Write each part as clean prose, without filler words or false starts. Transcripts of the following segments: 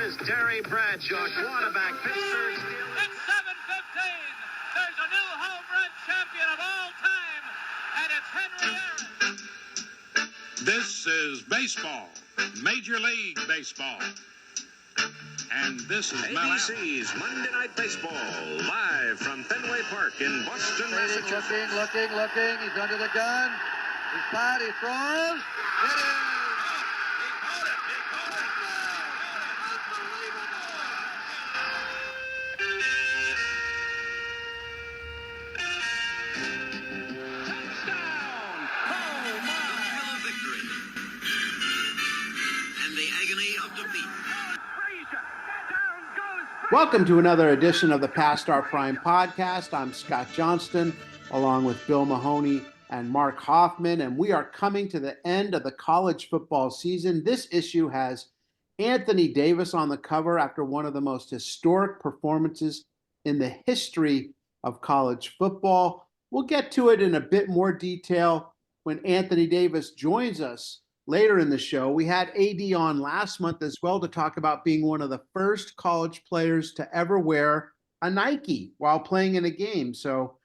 is Terry Bradshaw, quarterback, Pittsburgh Steelers. It's 7:15. There's a new home run champion of all time, and it's Henry Aaron. This is baseball, Major League Baseball. And this is ABC's Monday Night Baseball, live from Fenway Park in Boston, Massachusetts. Looking. He's under the gun. He's flat. He throws. It is. Welcome to another edition of the Past Our Prime podcast. I'm Scott Johnston, along with Bill Mahoney and Mark Hoffman, and we are coming to the end of the college football season. This issue has Anthony Davis on the cover after one of the most historic performances in the history of college football. We'll get to it in a bit more detail when Anthony Davis joins us later in the show. We had AD on last month as well to talk about being one of the first college players to ever wear a Nike while playing in a game. So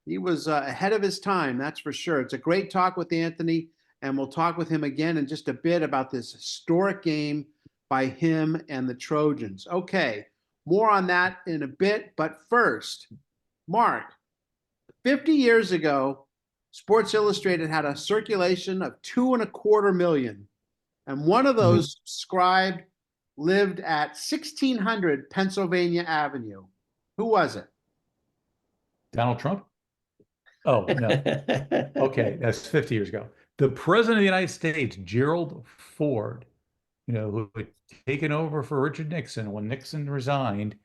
he was ahead of his time, that's for sure. It's a great talk with Anthony, and we'll talk with him again in just a bit about this historic game by him and the Trojans. Okay, more on that in a bit, but first, Mark, 50 years ago, Sports Illustrated had a circulation of 2.25 million, and one of those subscribed lived at 1600 Pennsylvania Avenue. Who was it? Donald Trump? Oh, no. Okay, that's 50 years ago. The President of the United States, Gerald Ford, who had taken over for Richard Nixon when Nixon resigned.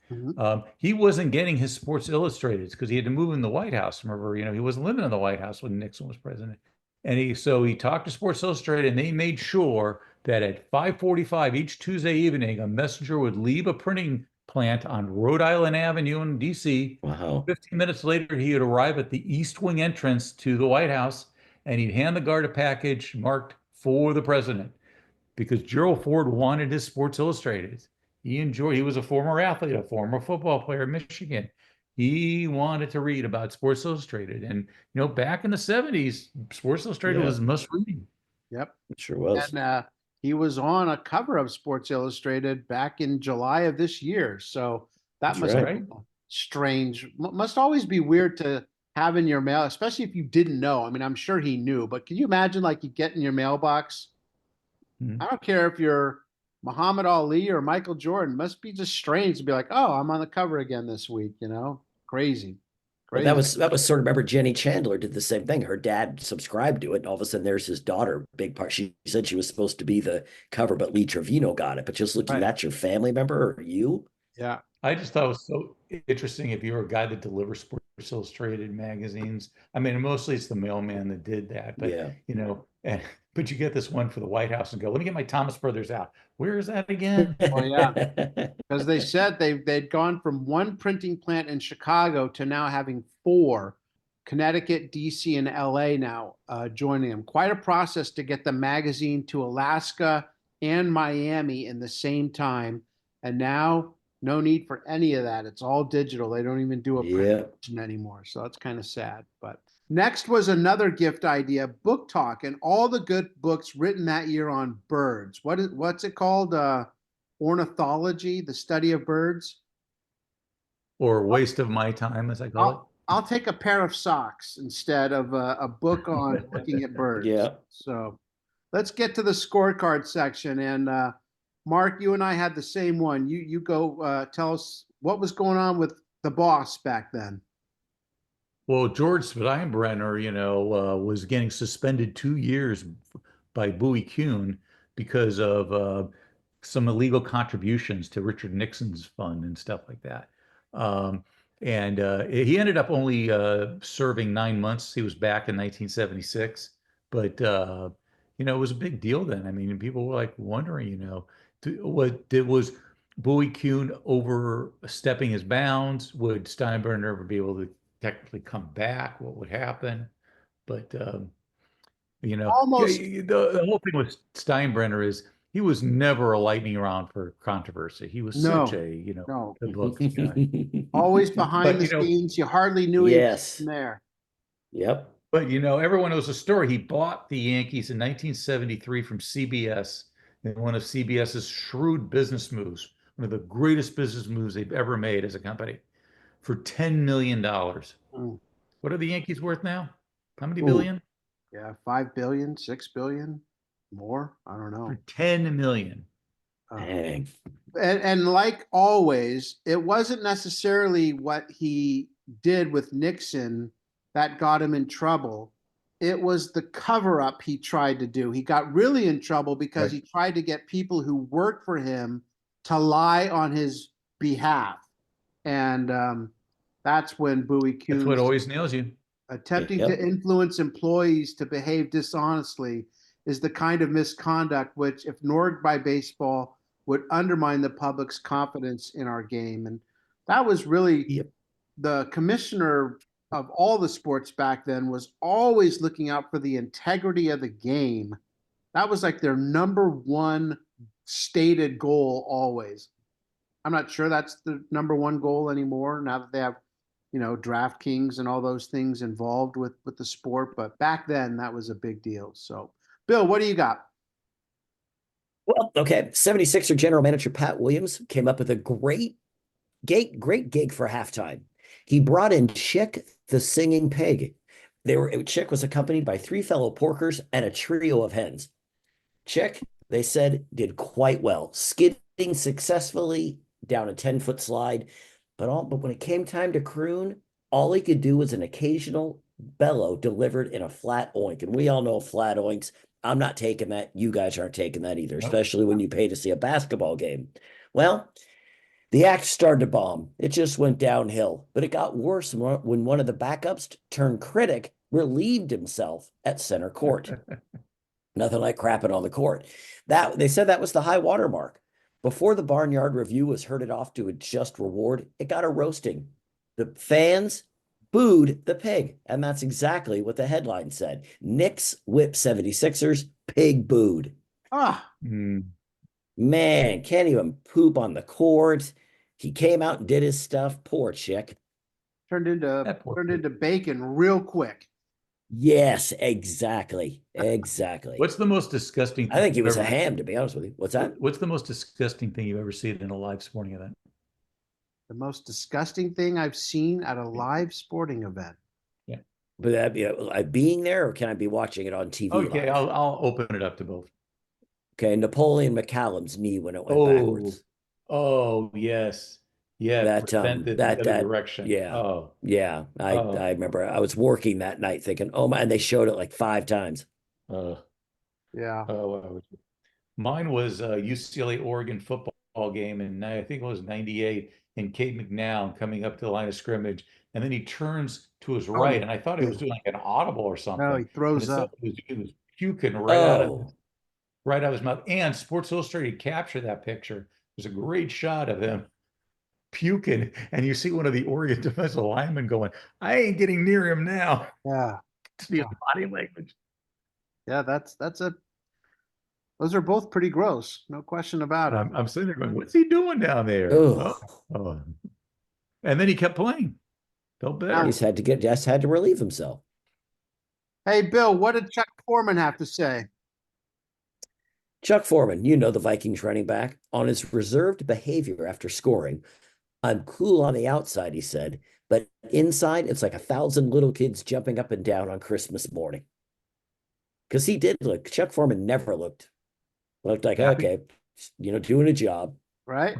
He wasn't getting his Sports Illustrated because he had to move in the White House. Remember, he wasn't living in the White House when Nixon was president. And he talked to Sports Illustrated, and they made sure that at 5:45 each Tuesday evening, a messenger would leave a printing plant on Rhode Island Avenue in D.C. Wow. 15 minutes later, he would arrive at the East Wing entrance to the White House, and he'd hand the guard a package marked for the president. Because Gerald Ford wanted his Sports Illustrated. He was a former athlete, a former football player in Michigan. He wanted to read about Sports Illustrated. And, back in the 70s, Sports Illustrated was must read. Yep. It sure was. And he was on a cover of Sports Illustrated back in July of this year. So that must be strange. Must always be weird to have in your mail, especially if you didn't know. I mean, I'm sure he knew, but can you imagine you get in your mailbox? I don't care if you're Muhammad Ali or Michael Jordan. It must be just strange to be like, oh, I'm on the cover again this week, Crazy. Well, that was sort of, remember, Jenny Chandler did the same thing. Her dad subscribed to it, and all of a sudden there's his daughter, big part. She said she was supposed to be the cover, but Lee Trevino got it. But just looking, that's your family member or you? Yeah. I just thought it was so interesting if you're a guy that delivers Sports Illustrated magazines. I mean, mostly it's the mailman that did that, but but you get this one for the White House and go, let me get my Thomas Brothers out. Where is that again? Oh, yeah. Because they said they'd gone from one printing plant in Chicago to now having 4, Connecticut, DC, and LA now joining them. Quite a process to get the magazine to Alaska and Miami in the same time. And now no need for any of that. It's all digital. They don't even do a print anymore. So that's kind of sad. But next was another gift idea, book talk, and all the good books written that year on birds. What's it called? Ornithology, the study of birds? Or waste of my time, as I call it. I'll take a pair of socks instead of a book on looking at birds. Yeah. So let's get to the scorecard section. And Mark, you and I had the same one. You go tell us what was going on with the boss back then. Well, George Steinbrenner, was getting suspended 2 years by Bowie Kuhn because of some illegal contributions to Richard Nixon's fund and stuff like that. And he ended up only serving 9 months. He was back in 1976, but it was a big deal then. I mean, people were wondering, was Bowie Kuhn overstepping his bounds? Would Steinbrenner ever be able to technically come back? What would happen? But almost the whole thing with Steinbrenner is he was never a lightning rod for controversy. He was such a, No. good looking guy. Always behind But, the scenes. You hardly knew he was Yes. there. Yep. But everyone knows the story. He bought the Yankees in 1973 from CBS in one of CBS's shrewd business moves, one of the greatest business moves they've ever made as a company, for $10 million. Mm. What are the Yankees worth now? How many Ooh. billion? Yeah, 5 billion, 6 billion, more. I don't know. For 10 million. Dang. And like always, it wasn't necessarily what he did with Nixon that got him in trouble. It was the cover up he tried to do. He got really in trouble because he tried to get people who worked for him to lie on his behalf. And that's when Bowie Kuhn. That's what always nails you. Attempting to influence employees to behave dishonestly is the kind of misconduct which, if ignored by baseball, would undermine the public's confidence in our game. And that was really the commissioner of all the sports back then was always looking out for the integrity of the game. That was like their number one stated goal always. I'm not sure that's the number one goal anymore now that they have, DraftKings and all those things involved with the sport. But back then that was a big deal. So, Bill, what do you got? Well, okay. 76er general manager Pat Williams came up with a great gig for halftime. He brought in Chick the singing pig. Chick was accompanied by 3 fellow porkers and a trio of hens. Chick, they said, did quite well, skidding successfully down a 10-foot slide. But when it came time to croon, all he could do was an occasional bellow delivered in a flat oink. And we all know flat oinks. I'm not taking that. You guys aren't taking that either, especially when you pay to see a basketball game. Well, the act started to bomb. It just went downhill. But it got worse when one of the backups turned critic relieved himself at center court. Nothing like crapping on the court. They said that was the high water mark. Before the Barnyard Review was herded off to a just reward, it got a roasting. The fans booed the pig, and that's exactly what the headline said. Knicks whip 76ers, pig booed. Man, can't even poop on the court. He came out and did his stuff. Poor Chick. Turned into bacon real quick. Yes, exactly. What's the most disgusting thing? I think he was a ham, to be honest with you. What's that? What's the most disgusting thing you've ever seen in a live sporting event? The most disgusting thing I've seen at a live sporting event. Yeah. But that be being there, or can I be watching it on TV? Okay, I'll open it up to both. Okay, Napoleon McCallum's knee when it went backwards. Oh, yes. Yeah, that direction. Yeah. Oh. Yeah. I remember I was working that night thinking, oh my, and they showed it like 5 times. Yeah. Mine was a UCLA Oregon football game, and I think it was 98, and Kate McNown coming up to the line of scrimmage, and then he turns to his right, and I thought he was doing like an audible or something. No, he throws up. He was puking right out of his mouth. And Sports Illustrated captured that picture. There's a great shot of him puking, and you see one of the Oregon defensive linemen going, I ain't getting near him now. Yeah. See his body language. Yeah, those are both pretty gross. No question about it. I'm sitting there going, what's he doing down there? Oh. And then he kept playing. Felt better. He just had to relieve himself. Hey, Bill, what did Chuck Foreman have to say? Chuck Foreman, the Vikings running back, on his reserved behavior after scoring. I'm cool on the outside, he said, but inside it's like 1,000 little kids jumping up and down on Christmas morning. Because he did look, Chuck Foreman never looked like, okay, doing a job. Right.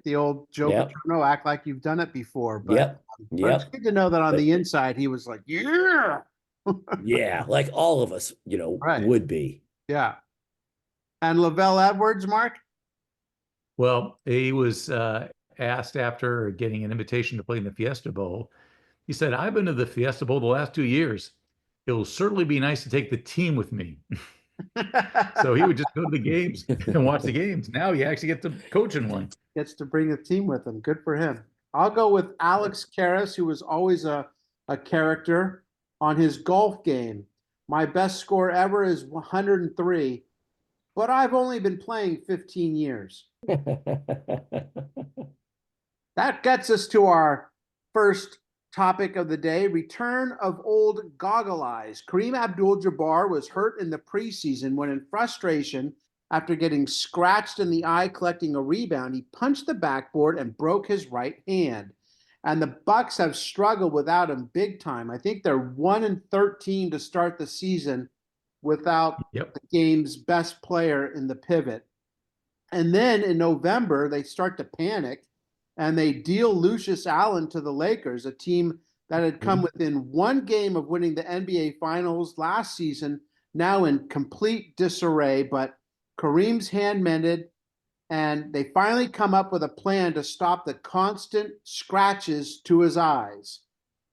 The old Joe Paterno, act like you've done it before. But it's good to know that on the inside he was like, yeah. Yeah, like all of us, would be. Yeah. And Lavelle Edwards, Mark? Well, he was asked after getting an invitation to play in the Fiesta Bowl. He said, I've been to the Fiesta Bowl the last 2 years. It will certainly be nice to take the team with me. So he would just go to the games and watch the games. Now he actually gets to coach in one. Gets to bring a team with him. Good for him. I'll go with Alex Karras, who was always a character on his golf game. My best score ever is 103. but I've only been playing 15 years. That gets us to our first topic of the day, return of old goggle eyes. Kareem Abdul-Jabbar was hurt in the preseason when, in frustration, after getting scratched in the eye collecting a rebound, he punched the backboard and broke his right hand. And the Bucks have struggled without him big time. I think they're 1-13 to start the season without the game's best player in the pivot. And then in November, they start to panic and they deal Lucius Allen to the Lakers, a team that had come within one game of winning the NBA Finals last season, now in complete disarray. But Kareem's hand mended, and they finally come up with a plan to stop the constant scratches to his eyes.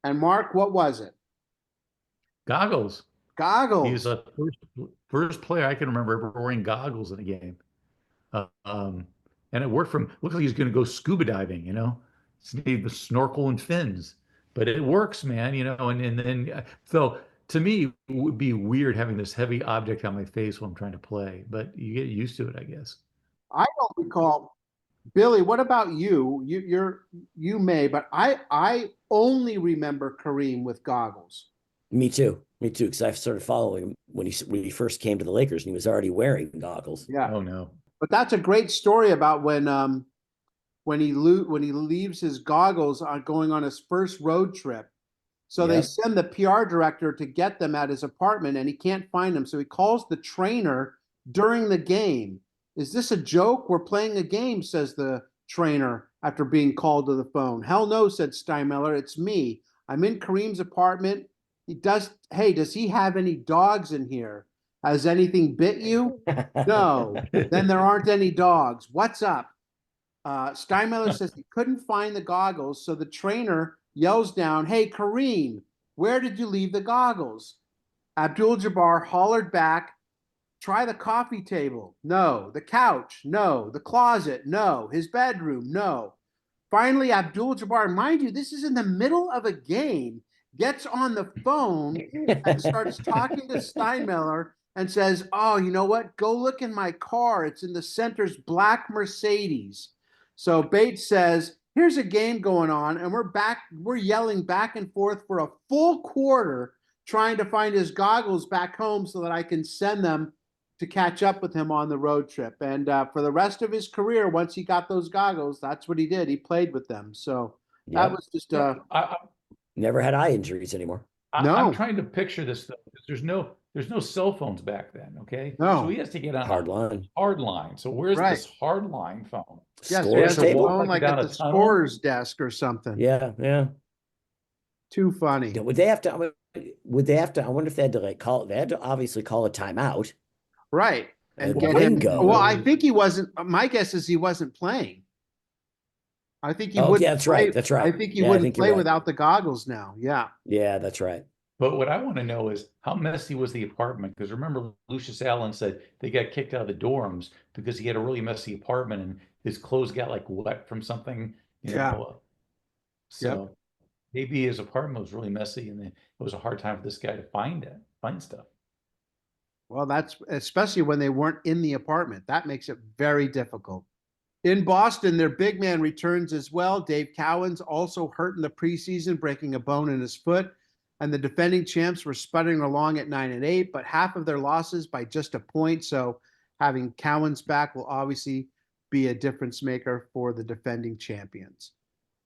And Mark, what was it? Goggles. Goggles. He's the first player I can remember ever wearing goggles in a game. And it worked for him. Looks like he's going to go scuba diving, you know, need the snorkel and fins, but it works, man, you know. And then so to me, it would be weird having this heavy object on my face while I'm trying to play, but you get used to it, I guess. I don't recall. Billy, what about you? You may, but I only remember Kareem with goggles. Me too, because I started following him when he first came to the Lakers, and he was already wearing goggles. Yeah. Oh no. But that's a great story about when he leaves his goggles on going on his first road trip. So they send the PR director to get them at his apartment, and he can't find them. So he calls the trainer during the game. Is this a joke? We're playing a game, says the trainer after being called to the phone. Hell no, said Steinmiller. It's me. I'm in Kareem's apartment. Hey, does he have any dogs in here? Has anything bit you? No. Then there aren't any dogs. What's up? Steinmiller says he couldn't find the goggles, so the trainer yells down, "Hey, Kareem, where did you leave the goggles?" Abdul-Jabbar hollered back, "Try the coffee table. No. The couch. No. The closet. No. His bedroom. No." Finally, Abdul-Jabbar, mind you, this is in the middle of a game, gets on the phone and starts talking to Steinmiller and says, "Oh, you know what? Go look in my car. It's in the center's black Mercedes." So Bates says, "Here's a game going on, and we're yelling back and forth for a full quarter trying to find his goggles back home so that I can send them to catch up with him on the road trip." And for the rest of his career, once he got those goggles, that's what he did. He played with them. So that was just never had eye injuries anymore. I'm trying to picture this though, because there's no cell phones back then. Okay, no. So he has to get on hard line. Hard line. So where's this hard line phone? Yes, he has a phone like at the scorer's desk or something. Yeah. Too funny. Would they have to? I wonder if they had to They had to obviously call a timeout. Right. And get him. Well, I think he wasn't. My guess is he wasn't playing. I think he would. Yeah, that's right. That's right. I think he wouldn't play without the goggles now. Yeah. Yeah, that's right. But what I want to know is how messy was the apartment? Because remember, Lucius Allen said they got kicked out of the dorms because he had a really messy apartment and his clothes got like wet from something. You know? So maybe his apartment was really messy and it was a hard time for this guy to find stuff. Well, that's especially when they weren't in the apartment. That makes it very difficult. In Boston, their big man returns as well. Dave Cowan's also hurt in the preseason, breaking a bone in his foot. And the defending champs were sputtering along at 9-8, but half of their losses by just a point. So having Cowan's back will obviously be a difference maker for the defending champions.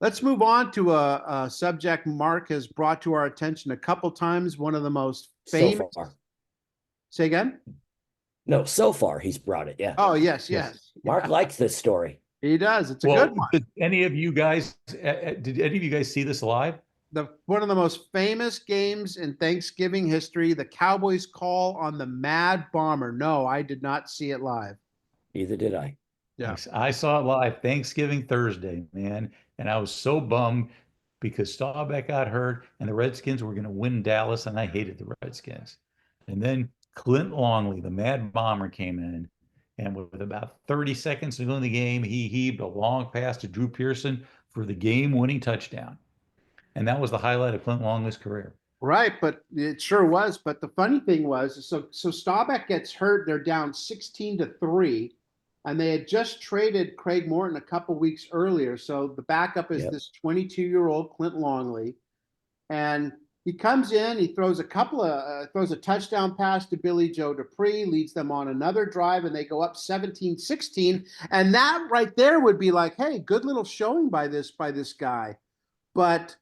Let's move on to a subject Mark has brought to our attention a couple times. One of the most famous. So far. Say again? No, so far he's brought it. Yeah. Oh, yes. Mark likes this story. He does. It's a good one. Did any of you guys see this live? One of the most famous games in Thanksgiving history, the Cowboys' call on the Mad Bomber. No, I did not see it live. Neither did I. Yeah, I saw it live Thanksgiving Thursday, man, and I was so bummed because Staubach got hurt and the Redskins were going to win Dallas, and I hated the Redskins. And then Clint Longley, the Mad Bomber, came in, and with about 30 seconds to go in the game, he heaved a long pass to Drew Pearson for the game-winning touchdown. And that was the highlight of Clint Longley's career. Right, but it sure was. But the funny thing was, so Staubach gets hurt. They're down 16-3, and they had just traded Craig Morton a couple weeks earlier. So the backup is this 22-year-old Clint Longley, and he comes in. He throws throws a touchdown pass to Billy Joe Dupree, leads them on another drive, and they go up 17-16. And that right there would be like, hey, good little showing by this guy, but.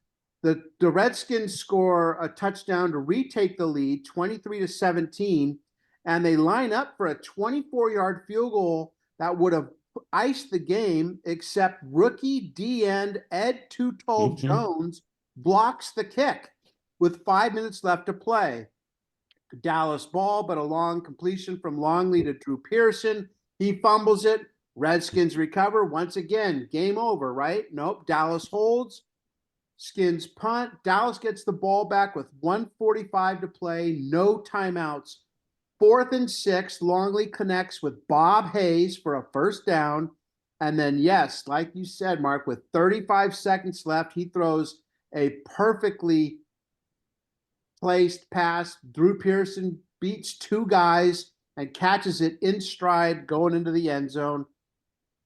The Redskins score a touchdown to retake the lead, 23-17, and they line up for a 24-yard field goal that would have iced the game, except rookie D-end Ed Too-Tall Jones blocks the kick with 5 minutes left to play. Dallas ball, but a long completion from Longley to Drew Pearson. He fumbles it. Redskins recover. Once again, game over, right? Nope. Dallas holds. Skins punt. Dallas gets the ball back with 1:45 to play, no timeouts. 4th and 6. Longley connects with Bob Hayes for a first down. And then, yes, like you said, Mark, with 35 seconds left, he throws a perfectly placed pass. Drew Pearson beats 2 guys and catches it in stride going into the end zone.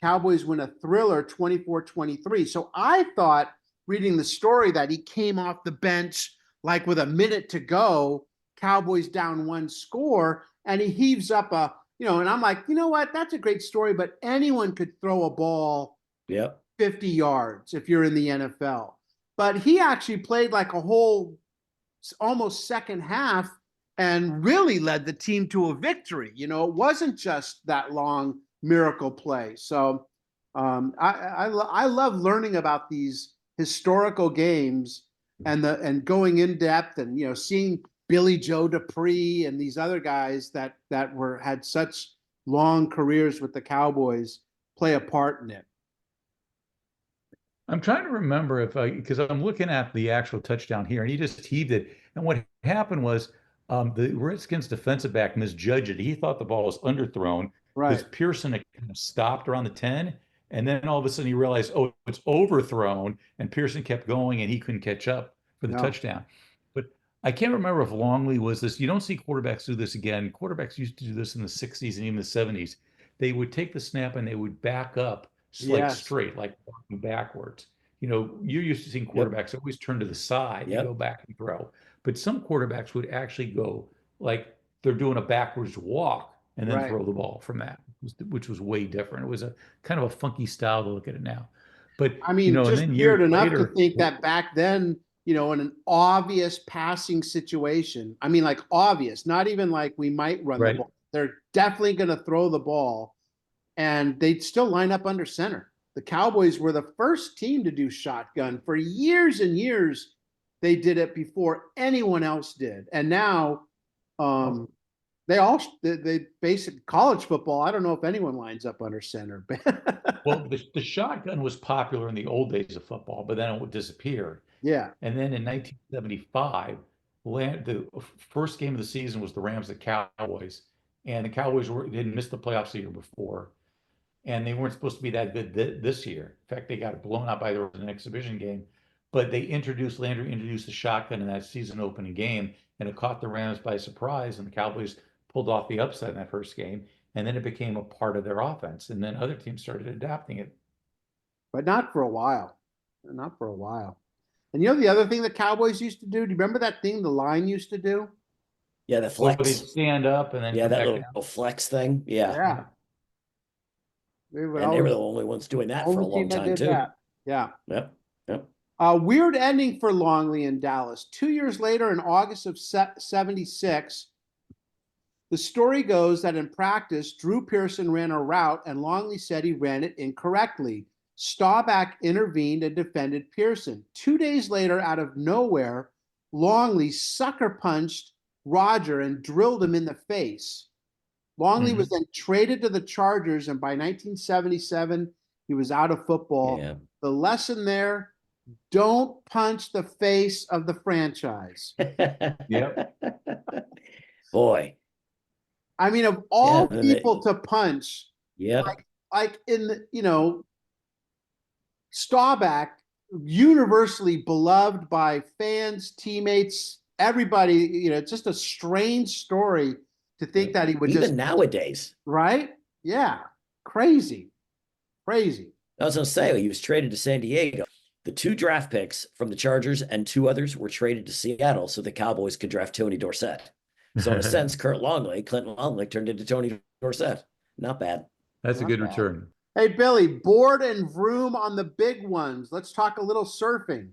Cowboys win a thriller 24-23. So I thought, reading the story, that he came off the bench like with a minute to go, Cowboys down 1 score, and he heaves up and I'm like, you know what? That's a great story, but anyone could throw a ball 50 yards if you're in the NFL. But he actually played like a whole almost second half and really led the team to a victory. It wasn't just that long miracle play. So I love learning about these historical games and going in depth and seeing Billy Joe Dupree and these other guys that had such long careers with the Cowboys play a part in it. I'm trying to remember because I'm looking at the actual touchdown here, and he just heaved it. And what happened was the Redskins defensive back misjudged it. He thought the ball was underthrown because Pearson had kind of stopped around the 10. And then all of a sudden he realized, oh, it's overthrown, and Pearson kept going and he couldn't catch up for the touchdown. But I can't remember if Longley was this. You don't see quarterbacks do this again. Quarterbacks used to do this in the 60s and even the 70s. They would take the snap and they would back up like straight, like walking backwards. You're used to seeing quarterbacks always turn to the side and go back and throw. But some quarterbacks would actually go like they're doing a backwards walk and then throw the ball from that, which was way different. It was a kind of a funky style to look at it now. But I mean, just weird enough to think that back then, in an obvious passing situation, I mean, like obvious, not even like we might run the ball. They're definitely going to throw the ball, and they'd still line up under center. The Cowboys were the first team to do shotgun for years and years. They did it before anyone else did. And now, they basic college football. I don't know if anyone lines up under center. Well, the shotgun was popular in the old days of football, but then it would disappear. Yeah. And then in 1975, the first game of the season was the Rams at Cowboys, and the Cowboys didn't miss the playoffs the year before, and they weren't supposed to be that good this year. In fact, they got blown out by an exhibition game. But Landry introduced the shotgun in that season opening game, and it caught the Rams by surprise, and the Cowboys pulled off the upset in that first game, and then it became a part of their offense, and then other teams started adapting it. But not for a while. Not for a while. And the other thing the Cowboys used to do, do you remember that thing the line used to do? Yeah, the flex. They'd stand up and then that little flex thing. Yeah. They were the only ones doing that for a long time, too. Yeah. Yep. Weird ending for Longley in Dallas. 2 years later, in August of 76, the story goes that in practice, Drew Pearson ran a route and Longley said he ran it incorrectly. Staubach intervened and defended Pearson. 2 days later, out of nowhere, Longley sucker punched Roger and drilled him in the face. Longley was then traded to the Chargers, and by 1977, he was out of football. Yeah. The lesson there, don't punch the face of the franchise. Yep. Boy. I mean, of all people to punch, like in the, Staubach, universally beloved by fans, teammates, everybody, it's just a strange story to think that he would even just nowadays. right. Yeah. Crazy. Crazy. I was going to say, he was traded to San Diego. The 2 draft picks from the Chargers and 2 others were traded to Seattle so the Cowboys could draft Tony Dorsett. So in a sense, Clinton Longley turned into Tony Dorsett. Not bad. That's Not a good bad. return. Hey, Billy, Board and Vroom on the big ones. Let's talk a little surfing.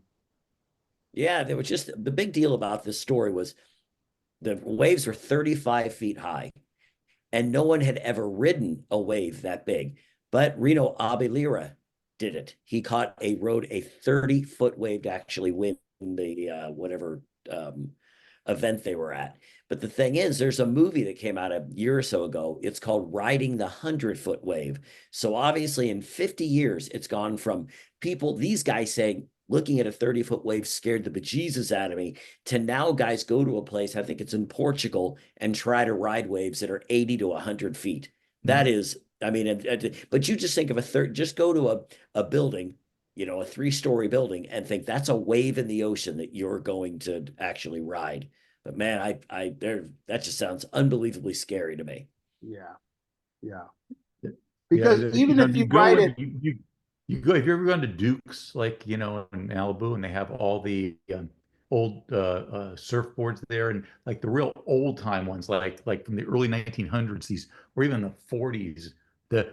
Yeah, they were just the big deal about this story was the waves were 35 feet high, and no one had ever ridden a wave that big. But Reno Abilera did it. He rode a 30-foot wave to actually win the whatever event they were at. But the thing is, there's a movie that came out a year or so ago. It's called Riding the 100-Foot Wave. So obviously in 50 years, it's gone from these guys saying, looking at a 30-foot wave scared the bejesus out of me, to now guys go to a place, I think it's in Portugal, and try to ride waves that are 80 to 100 feet. That is, I mean, but you just think of just go to a building, a 3-story building, and think that's a wave in the ocean that you're going to actually ride. But man, that just sounds unbelievally scary to me. Yeah. Yeah. Because even if you ride it, you go, have you ever gone to Duke's, like, in Malibu, and they have all the old surfboards there, and like the real old time ones, like from the early 1900s, or even the 40s,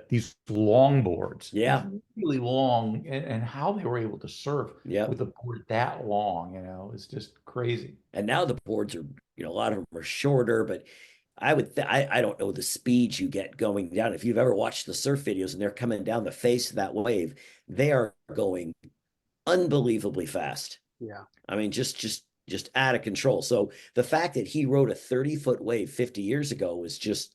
these long boards, really long, and how they were able to surf with a board that long, it's just crazy. And now the boards are, a lot of them are shorter, but I don't know the speed you get going down. If you've ever watched the surf videos and they're coming down the face of that wave, they are going unbelievably fast. Yeah. I mean, just out of control. So the fact that he rode a 30-foot wave 50 years ago was just,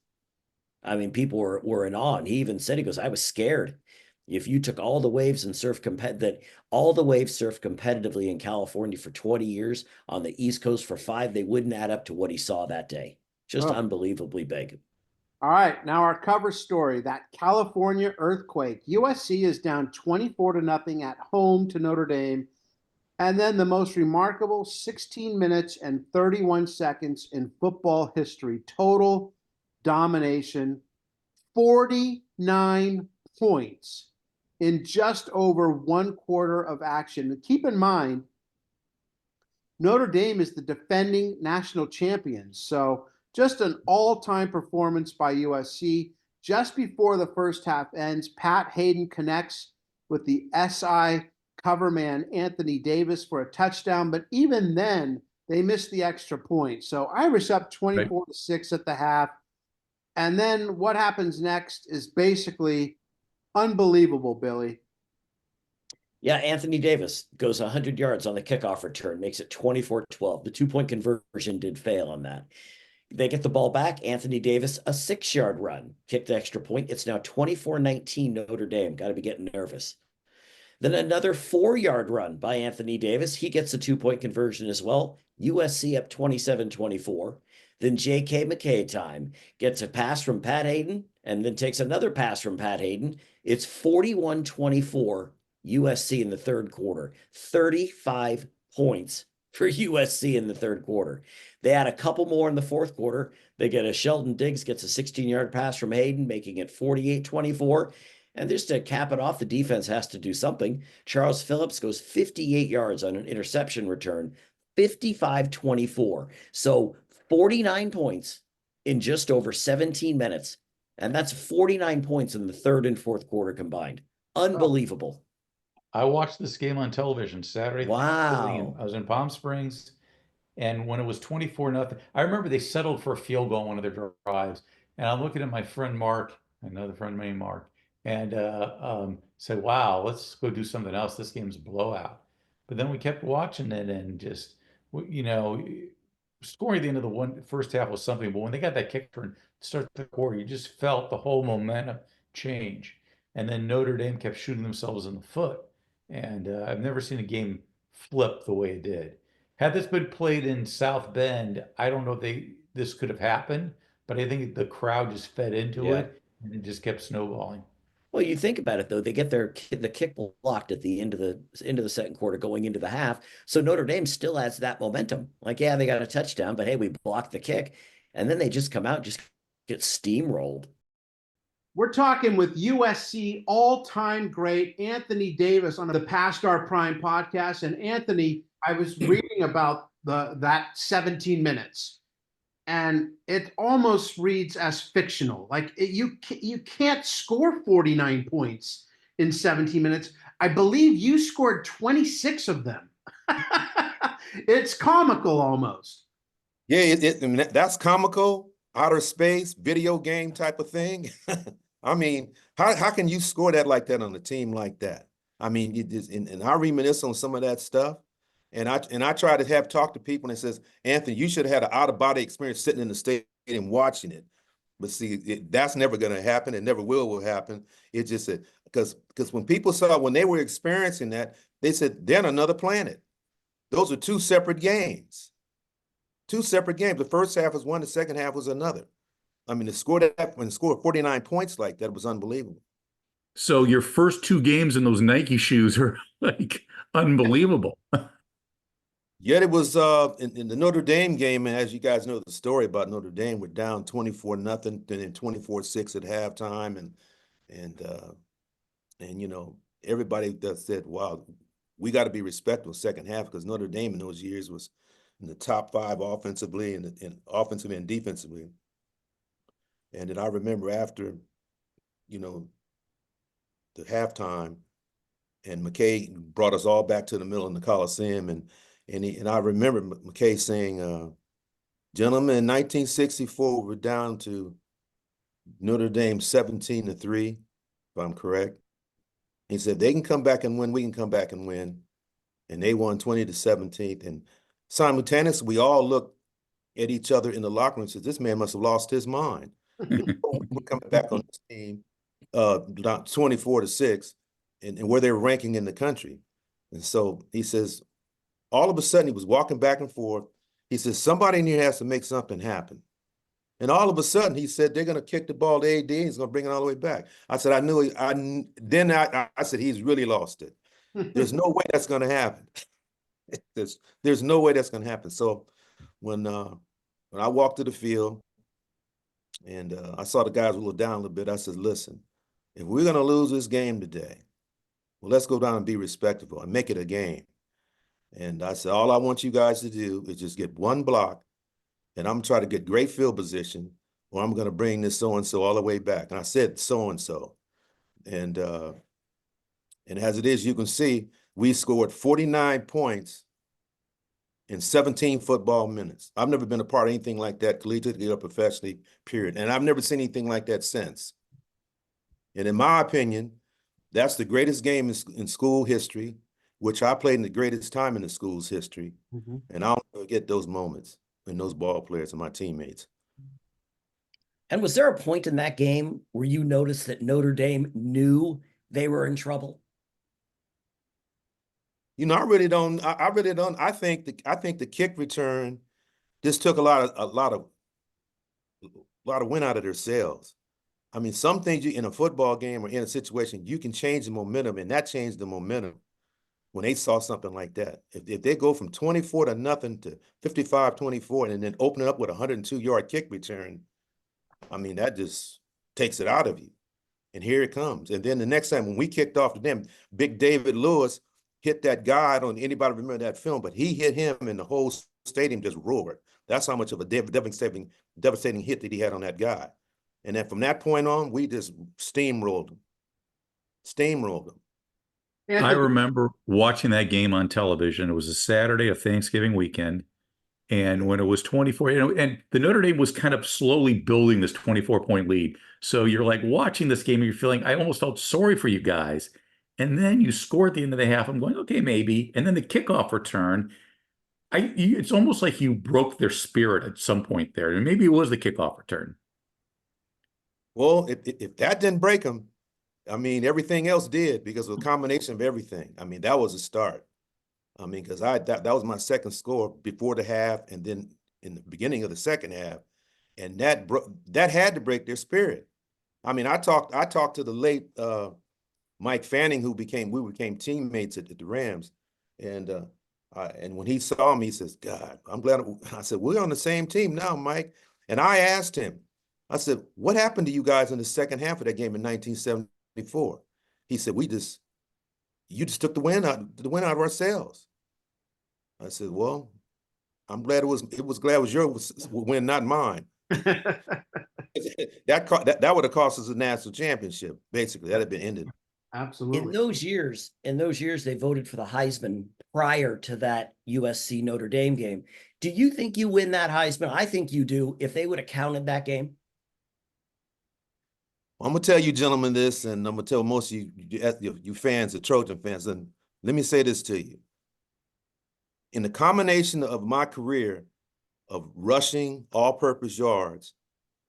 I mean, people were in awe. And he even said, he goes, I was scared. If you took all the waves and surfed competitively in California for 20 years, on the East Coast for 5, they wouldn't add up to what he saw that day. Just unbelievably big. All right, now our cover story, that California earthquake. USC is down 24-0 at home to Notre Dame. And then the most remarkable 16 minutes and 31 seconds in football history. Total domination, 49 points in just over 1/4 of action. And keep in mind, Notre Dame is the defending national champions. So just an all-time performance by USC. Just before the first half ends, Pat Haden connects with the SI cover man Anthony Davis for a touchdown, but even then they missed the extra point. So Irish up 24-6 at the half. And then what happens next is basically unbelievable, Billy. Yeah, Anthony Davis goes 100 yards on the kickoff return, makes it 24-12. The 2-point conversion did fail on that. They get the ball back. Anthony Davis, a 6-yard run, kicked the extra point. It's now 24-19 Notre Dame. Got to be getting nervous. Then another 4-yard run by Anthony Davis. He gets a 2-point conversion as well. USC up 27-24. Then J.K. McKay time. Gets a pass from Pat Haden and then takes another pass from Pat Haden. It's 41-24 USC in the third quarter. 35 points for USC in the third quarter. They had a couple more in the fourth quarter. They get a Sheldon Diggs gets a 16-yard pass from Haden, making it 48-24. And just to cap it off, the defense has to do something. Charles Phillips goes 58 yards on an interception return, 55-24. So 49 points in just over 17 minutes. And that's 49 points in the third and fourth quarter combined. Unbelievable. I watched this game on television Saturday. Wow. I was in Palm Springs, and when it was 24-0, I remember they settled for a field goal on one of their drives. And I'm looking at my friend Mark, another friend named Mark, and said, wow, let's go do something else. This game's a blowout. But then we kept watching it, and just, scoring at the end of the first half was something. But when they got that kick return to start the quarter, you just felt the whole momentum change. And then Notre Dame kept shooting themselves in the foot. And I've never seen a game flip the way it did. Had this been played in South Bend, I don't know if this could have happened, but I think the crowd just fed into it, and it just kept snowballing. Well, you think about it though, they get the kick blocked at the end of the second quarter going into the half. So Notre Dame still has that momentum. Like, yeah, they got a touchdown, but hey, we blocked the kick. And then they just come out, just get steamrolled. We're talking with USC all-time great Anthony Davis on the Past Our Prime podcast. And Anthony, I was reading about that 17 minutes, and it almost reads as fictional. Like you can't score 49 points in 17 minutes. I believe you scored 26 of them. It's comical almost. Yeah, I mean, that's comical, outer space, video game type of thing. I mean, how can you score that like that on a team like that? I mean, and I reminisce on some of that stuff. And I try to talk to people, and it says, Anthony, you should have had an out-of-body experience sitting in the stadium watching it. But see, that's never going to happen. It never will happen. It's just because when people saw, when they were experiencing that, they said, they're on another planet. Those are two separate games. Two separate games. The first half was one, the second half was another. I mean, to score 49 points like that was unbelievable. So your first two games in those Nike shoes are like unbelievable. Yet it was in the Notre Dame game, and as you guys know the story about Notre Dame, we're down 24-0, then 24-6 at halftime, and you know, everybody that said, wow, we got to be respectful second half, because Notre Dame in those years was in the top 5 offensively and offensively and defensively. And then I remember after, you know, the halftime, and McKay brought us all back to the middle in the Coliseum, and I remember McKay saying, gentlemen, in 1964, we're down to Notre Dame 17-3, if I'm correct. He said, they can come back and win, we can come back and win. And they won 20-17. And simultaneously, we all looked at each other in the locker room and said, this man must have lost his mind. We're coming back on this team, 24-6, and where they were ranking in the country. And so he says, all of a sudden, he was walking back and forth. He says, somebody in here has to make something happen. And all of a sudden, he said, they're going to kick the ball to AD, and he's going to bring it all the way back. I said, I said, he's really lost it. There's no way that's going to happen. There's no way that's going to happen. So when I walked to the field and I saw the guys a little down a little bit, I said, listen, if we're going to lose this game today, well, let's go down and be respectable and make it a game. And I said, all I want you guys to do is just get one block, and I'm trying to get great field position, or I'm going to bring this so-and-so all the way back. And I said so-and-so. And as it is, you can see, we scored 49 points in 17 football minutes. I've never been a part of anything like that, collegiately or professionally, period. And I've never seen anything like that since. And in my opinion, that's the greatest game in school history, which I played in the greatest time in the school's history. Mm-hmm. And I'll never forget those moments and those ball players and my teammates. And was there a point in that game where you noticed that Notre Dame knew they were in trouble? You know, I really don't. I think the kick return just took a lot of wind out of their sails. I mean, some things in a football game or in a situation, you can change the momentum, and that changed the momentum when they saw something like that. If they go from 24-0 to 55-24 and then open it up with a 102-yard kick return, I mean, that just takes it out of you. And here it comes. And then the next time when we kicked off to them, Big David Lewis hit that guy. I don't know anybody remember that film, but he hit him and the whole stadium just roared. That's how much of a devastating hit that he had on that guy. And then from that point on, we just steamrolled him. I remember watching that game on television. It was a Saturday of Thanksgiving weekend. And when it was 24, you know, and the Notre Dame was kind of slowly building this 24-point lead. So you're like watching this game and you're feeling, I almost felt sorry for you guys. And then you score at the end of the half. I'm going, okay, maybe. And then the kickoff return, it's almost like you broke their spirit at some point there. And maybe it was the kickoff return. Well, if that didn't break them, I mean, everything else did, because of a combination of everything. I mean, that was a start. I mean, because that was my second score before the half, and then in the beginning of the second half, and that had to break their spirit. I mean, I talked to the late Mike Fanning, we became teammates at the Rams, and when he saw me, he says, "God, I'm glad." I said, "We're on the same team now, Mike." And I asked him, I said, "What happened to you guys in the second half of that game in 1974?" He said, "You just took the win out of ourselves." I said, "Well, I'm glad it was your win, not mine." that would have cost us a national championship. Basically, that had been ended. Absolutely. In those years, they voted for the Heisman prior to that USC Notre Dame game. Do you think you win that Heisman? I think you do. If they would have counted that game. I'm gonna tell you, gentlemen, this, and I'm gonna tell most of you fans, the Trojan fans, and let me say this to you. In the combination of my career of rushing all-purpose yards,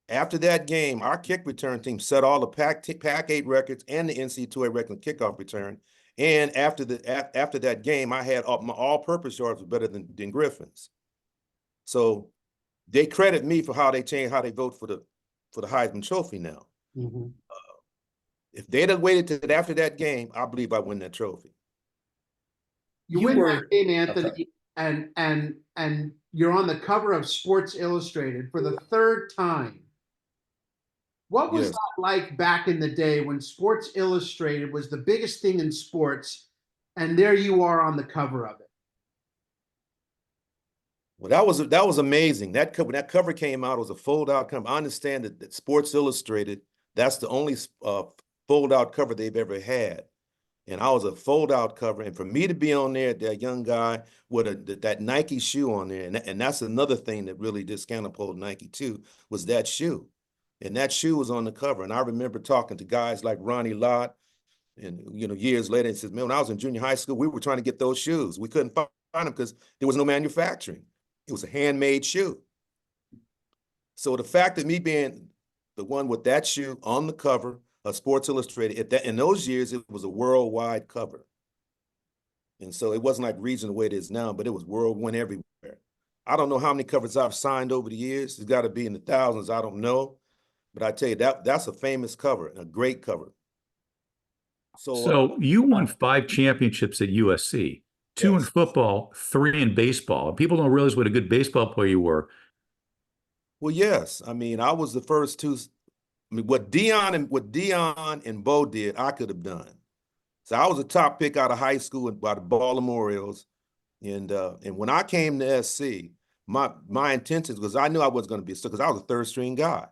after that game, our kick return team set all the Pac-8 records and the NCAA record kickoff return. And after that game, I had my all-purpose yards were better than Griffin's. So they credit me for how they vote for the Heisman Trophy now. Mm-hmm. If they'd have waited till after that game, I believe I win that trophy. You win that game, Anthony, and you're on the cover of Sports Illustrated for the third time. What was that like back in the day when Sports Illustrated was the biggest thing in sports, and there you are on the cover of it? Well, that was amazing. When that cover came out, it was a fold-out cover. I understand that Sports Illustrated, that's the only fold-out cover they've ever had. And I was a fold-out cover. And for me to be on there, that young guy with that Nike shoe on there, and that's another thing that really just catapulted Nike too, was that shoe. And that shoe was on the cover. And I remember talking to guys like Ronnie Lott, and years later, he says, "Man, when I was in junior high school, we were trying to get those shoes. We couldn't find them because there was no manufacturing. It was a handmade shoe." So the fact that me being the one with that shoe on the cover of Sports Illustrated, in those years, it was a worldwide cover. And so it wasn't like region the way it is now, but it was worldwide everywhere. I don't know how many covers I've signed over the years. It's got to be in the thousands. I don't know. But I tell you, that's a famous cover, a great cover. So you won 5 championships at USC, 2 in football, 3 in baseball. People don't realize what a good baseball player you were. Well, yes. I mean, I was the first 2. I mean, what Dion and Bo did, I could have done. So I was a top pick out of high school by the Baltimore Orioles. And when I came to SC, my intentions, because I knew I was going to be, because I was a third string guy,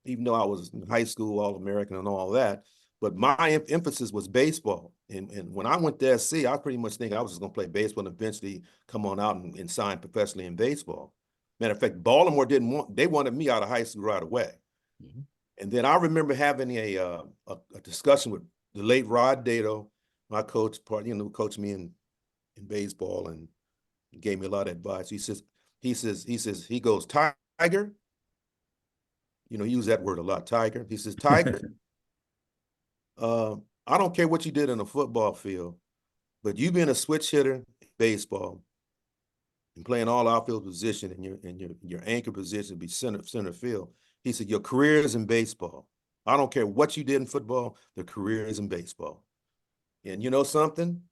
even though I was in high school, All-American and all that. But my emphasis was baseball. And when I went to SC, I pretty much think I was just going to play baseball and eventually come on out and sign professionally in baseball. Matter of fact, Baltimore they wanted me out of high school right away. Mm-hmm. And then I remember having a discussion with the late Rod Dato, my coach, who coached me in baseball and gave me a lot of advice. He goes, "Tiger," he used that word a lot, Tiger. He says, "Tiger, I don't care what you did in a football field, but you being a switch hitter in baseball and playing all outfield position and your anchor position be center field." He said, "Your career is in baseball. I don't care what you did in football, the career is in baseball." And you know something?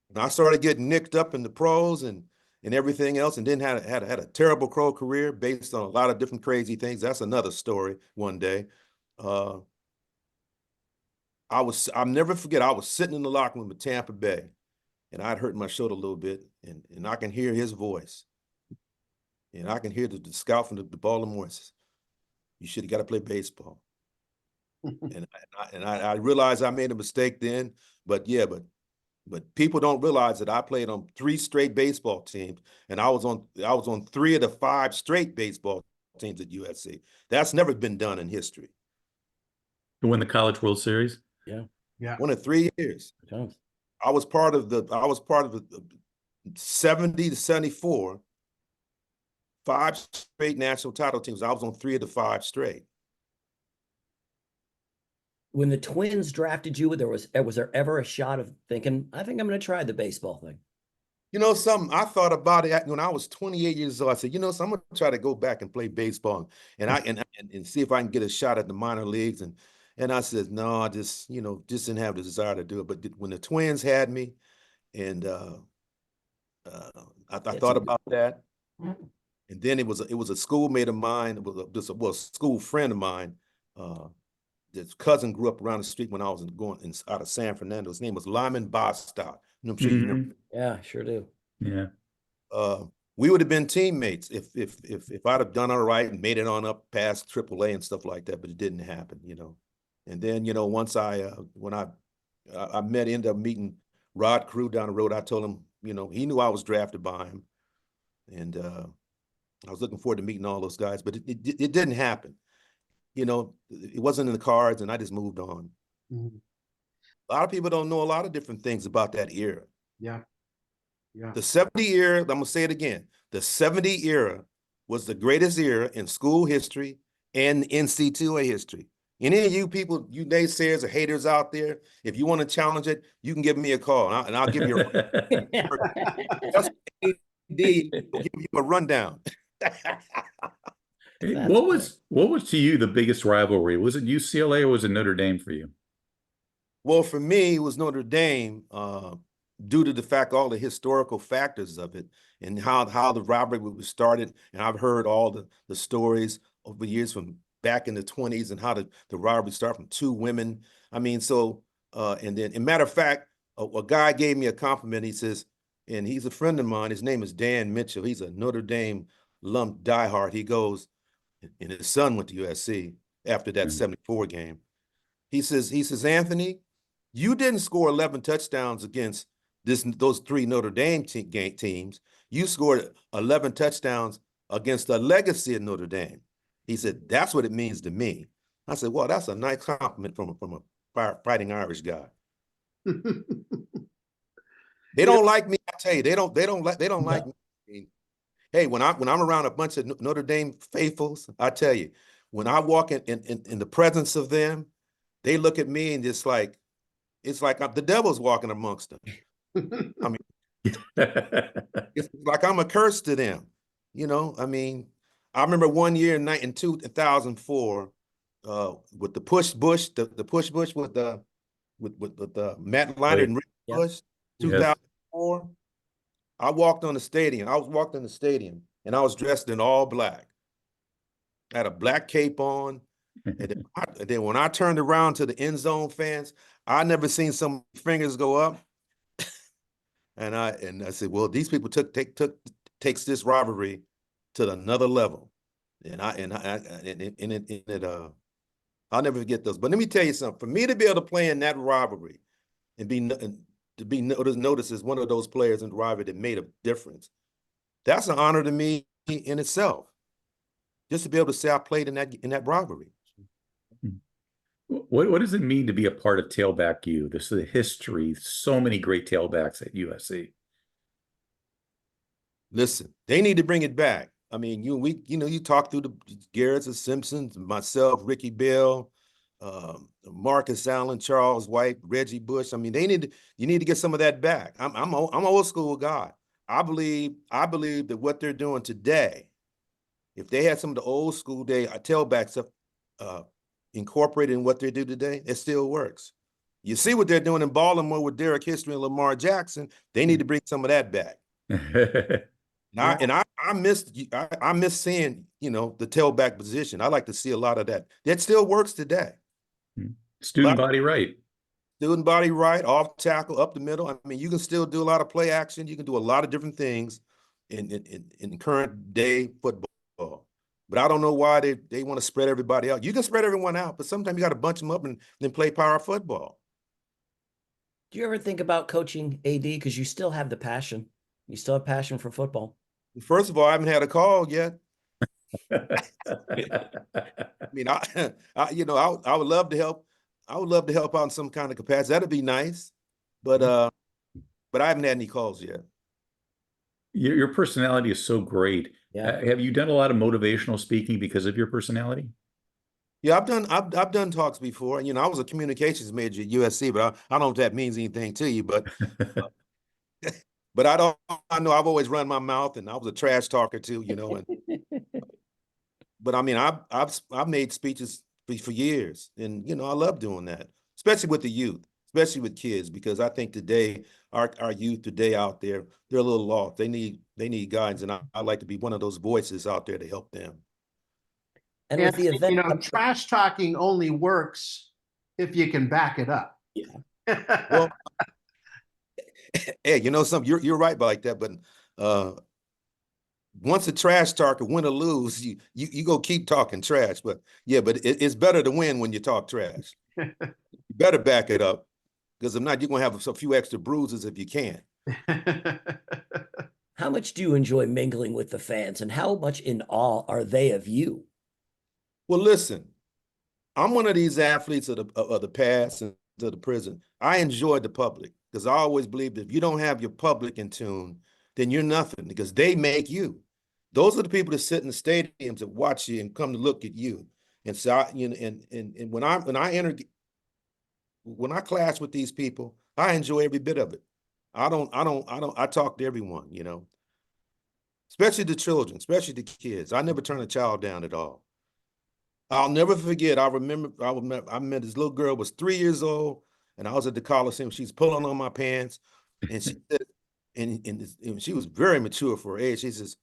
When I started getting nicked up in the pros and everything else, and then had a terrible pro career based on a lot of different crazy things. That's another story one day. I'll never forget, I was sitting in the locker room at Tampa Bay, and I'd hurt my shoulder a little bit, and I can hear his voice. And I can hear the scout from the Baltimore says, "You should have got to play baseball." and I realized I made a mistake then, but people don't realize that I played on 3 straight baseball teams, and I was on 3 of the 5 straight baseball teams at USC. That's never been done in history. To win the College World Series? Yeah. Won it 3 years. Yeah. I was part of the 70 to 74, 5 straight national title teams. I was on 3 of the 5 straight. When the Twins drafted you, was there ever a shot of thinking, I think I'm going to try the baseball thing? Something I thought about it when I was 28 years old. I said, I'm going to try to go back and play baseball. And and see if I can get a shot at the minor leagues. And I said, no, I just, just didn't have the desire to do it. But when the Twins had me, and I thought about that. And then it was a schoolmate of mine. It was a school friend of mine. His cousin grew up around the street when I was out of San Fernando. His name was Lyman Bostock. I'm sure you know. Yeah, sure do. Yeah. We would have been teammates if I'd have done all right and made it on up past AAA and stuff like that, but it didn't happen, And then, once when I ended up meeting Rod Crew down the road, I told him, he knew I was drafted by him. And I was looking forward to meeting all those guys, but it didn't happen. It wasn't in the cards, and I just moved on. Mhm. A lot of people don't know a lot of different things about that era. Yeah. Yeah. The 70 era, I'm going to say it again. The 70 era was the greatest era in school history and NC2A history. Any of you people, you naysayers or haters out there, if you want to challenge it, you can give me a call, and I'll give you a rundown. What was to you the biggest rivalry? Was it UCLA or was it Notre Dame for you? Well, for me, it was Notre Dame, due to the fact, all the historical factors of it and how the rivalry was started. And I've heard all the stories over the years from back in the 1920s and how the rivalry started from two women. I mean, and then, as a matter of fact, a guy gave me a compliment. He says, and he's a friend of mine. His name is Dan Mitchell. He's a Notre Dame alum diehard. He goes, and his son went to USC after that 74 game. He says, Anthony, you didn't score 11 touchdowns against those three Notre Dame teams. You scored 11 touchdowns against the legacy of Notre Dame. He said, that's what it means to me. I said, well, that's a nice compliment from a fighting Irish guy. They don't like me. I tell you, they don't like me. Hey, when I'm around a bunch of Notre Dame faithfuls, I tell you, when I walk in the presence of them, they look at me and it's like the devil's walking amongst them. I mean, it's like I'm a curse to them. I mean, I remember one year in 2004 with the push bush with Matt Leinart and Rick Bush, 2004. I walked on the stadium. I was walking in the stadium, and I was dressed in all black. I had a black cape on, and then when I turned around to the end zone fans, I never seen some fingers go up. And I said, well, these people takes this rivalry to another level, and I'll never forget those. But let me tell you something. For me to be able to play in that rivalry and to be noticed as one of those players in the rivalry that made a difference, that's an honor to me in itself. Just to be able to say I played in that rivalry. What does it mean to be a part of Tailback U? This is the history. So many great tailbacks at USC. Listen, they need to bring it back. I mean, you talk through the Garretts, the Simpsons, myself, Ricky Bell, Marcus Allen, Charles White, Reggie Bush. I mean, you need to get some of that back. I'm an old school guy. I believe that what they're doing today, if they had some of the old school day tailbacks incorporated in what they do today, it still works. You see what they're doing in Baltimore with Derek History and Lamar Jackson. They need to bring some of that back. I miss seeing, the tailback position. I like to see a lot of that. That still works today. Student body right. Student body right, off tackle, up the middle. I mean, you can still do a lot of play action. You can do a lot of different things in current day football. But I don't know why they want to spread everybody out. You can spread everyone out, but sometimes you got to bunch them up and then play power football. Do you ever think about coaching AD? Because you still have the passion. You still have passion for football. First of all, I haven't had a call yet. I mean, I would love to help. I would love to help out in some kind of capacity. That'd be nice. But I haven't had any calls yet. Your personality is so great. Yeah. Have you done a lot of motivational speaking because of your personality? Yeah, I've done talks before. I was a communications major at USC, but I don't know if that means anything to you. But but I know I've always run my mouth, and I was a trash talker too. but I mean, I've made speeches for years, and you know, I love doing that, especially with the youth, especially with kids, because I think today our youth today out there, they're a little lost. They need guidance, and I like to be one of those voices out there to help them. And with the event, trash talking only works if you can back it up. Yeah. Well, hey, you know something, you're right about that, but once a trash talker, win or lose, you go keep talking trash. But yeah, but it's better to win when you talk trash. You better back it up, because if not, you're gonna have a few extra bruises if you can't. How much do you enjoy mingling with the fans, and how much in awe are they of you? Well, listen, I'm one of these athletes of the past and to the present. I enjoy the public, because I always believe that if you don't have your public in tune, then you're nothing, because they make you. Those are the people that sit in the stadiums that watch you and come to look at you. And so, and when I clash with these people, I enjoy every bit of it. I talk to everyone, you know, especially the children, especially the kids. I never turn a child down at all. I'll never forget. I met this little girl, was 3 years old, and I was at the Coliseum. She's pulling on my pants, and she said, and she was very mature for her age. She says,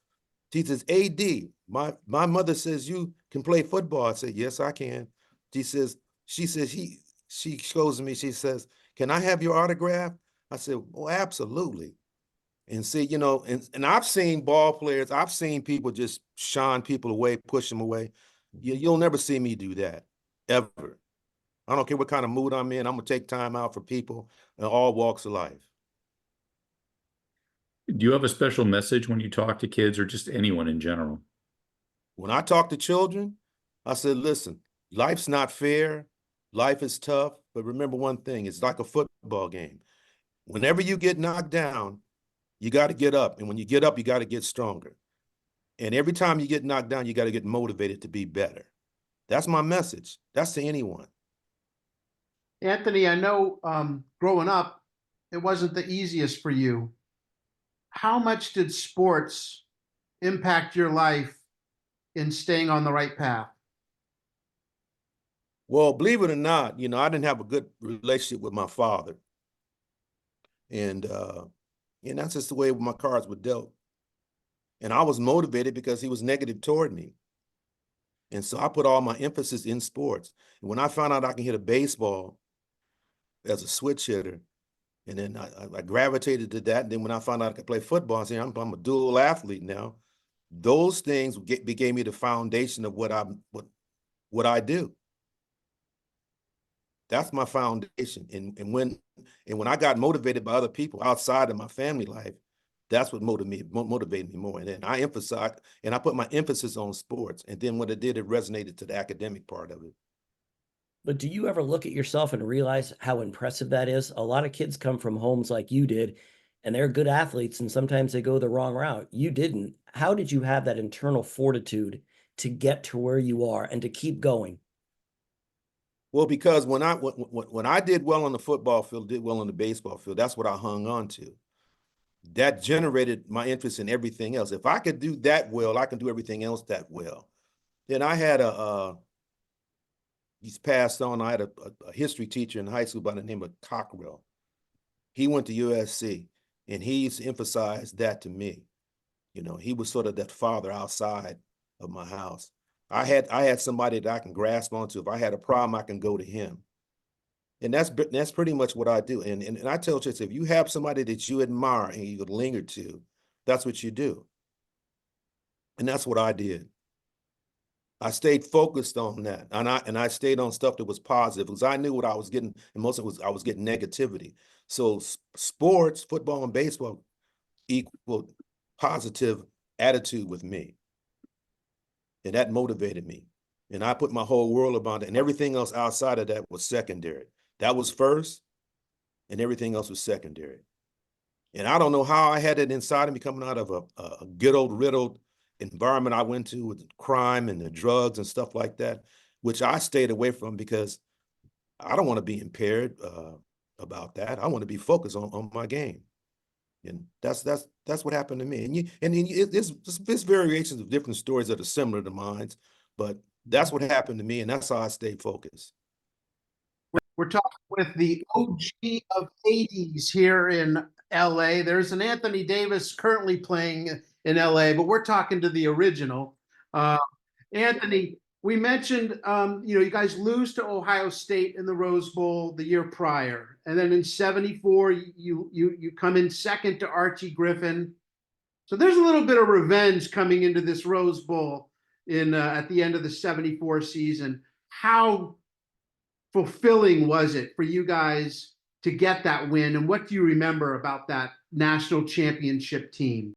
AD, my mother says you can play football. I said, yes, I can. She shows me, she says, can I have your autograph? I said, oh, absolutely. And see, you know, and I've seen ball players, I've seen people just shun people away, push them away. You'll never see me do that, ever. I don't care what kind of mood I'm in. I'm gonna take time out for people in all walks of life. Do you have a special message when you talk to kids or just anyone in general? When I talk to children, I said, listen, life's not fair. Life is tough. But remember one thing, it's like a football game. Whenever you get knocked down, you got to get up. And when you get up, you got to get stronger. And every time you get knocked down, you got to get motivated to be better. That's my message. That's to anyone. Anthony, I know growing up, it wasn't the easiest for you. How much did sports impact your life in staying on the right path? Well, believe it or not, you know, I didn't have a good relationship with my father. And that's just the way my cards were dealt. And I was motivated because he was negative toward me. And so I put all my emphasis in sports. And when I found out I can hit a baseball as a switch hitter, and then I gravitated to that. And then when I found out I could play football, I said, I'm a dual athlete now. Those things gave me the foundation of what I do. That's my foundation. And when I got motivated by other people outside of my family life, that's what motivated me more. And then I emphasized, and I put my emphasis on sports. And then what it did, it resonated to the academic part of it. But do you ever look at yourself and realize how impressive that is? A lot of kids come from homes like you did, and they're good athletes, and sometimes they go the wrong route. You didn't. How did you have that internal fortitude to get to where you are and to keep going? Well, because when I did well on the football field, did well on the baseball field, that's what I hung on to. That generated my interest in everything else. If I could do that well, I can do everything else that well. Then I had he's passed on. I had a history teacher in high school by the name of Cockrell. He went to USC, and he used to emphasize that to me. You know, he was sort of that father outside of my house. I had somebody that I can grasp onto. If I had a problem, I can go to him. And that's pretty much what I do. And I tell kids, if you have somebody that you admire and you could linger to, that's what you do. And that's what I did. I stayed focused on that, and I stayed on stuff that was positive, because I knew what I was getting, and most of it was I was getting negativity. So sports, football and baseball equaled positive attitude with me, and that motivated me. And I put my whole world about it, and everything else outside of that was secondary. That was first, and everything else was secondary. And I don't know how I had it inside of me, coming out of a riddled environment I went to with crime and the drugs and stuff like that, which I stayed away from, because I don't want to be impaired about that. I want to be focused on my game. And that's what happened to me. And there's variations of different stories that are similar to mine, But that's what happened to me, and that's how I stayed focused. We're talking with the OG of 80s here in LA. There's an Anthony Davis currently playing in LA, but we're talking to the original. Anthony, we mentioned, you guys lose to Ohio State in the Rose Bowl the year prior. And then in 74, you come in second to Archie Griffin. So there's a little bit of revenge coming into this Rose Bowl at the end of the 74 season. How fulfilling was it for you guys to get that win? And what do you remember about that national championship team?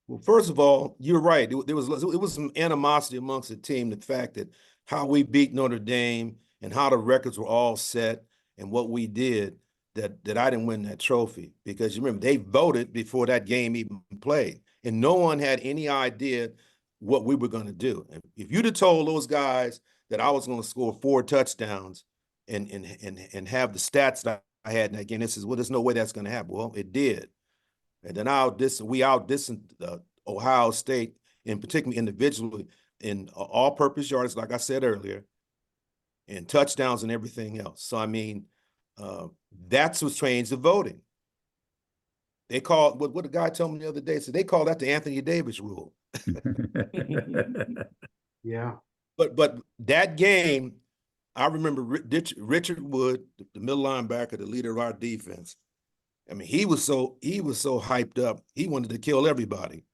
Well, first of all, you're right. It was some animosity amongst the team, the fact that how we beat Notre Dame and how the records were all set and what we did, that I didn't win that trophy. Because you remember, they voted before that game even played, and no one had any idea what we were going to do. And if you'd have told those guys that I was going to score 4 touchdowns and have the stats that I had in that game, this is, well, there's no way that's going to happen. Well, it did. And then we outdistanced Ohio State, and particularly individually, in all-purpose yards, like I said earlier, and touchdowns and everything else. So, I mean, that's what changed the voting. They called, what the guy told me the other day, so they call that the Anthony Davis rule. Yeah. But that game, I remember Richard Wood, the middle linebacker, the leader of our defense. I mean, he was so hyped up. He wanted to kill everybody.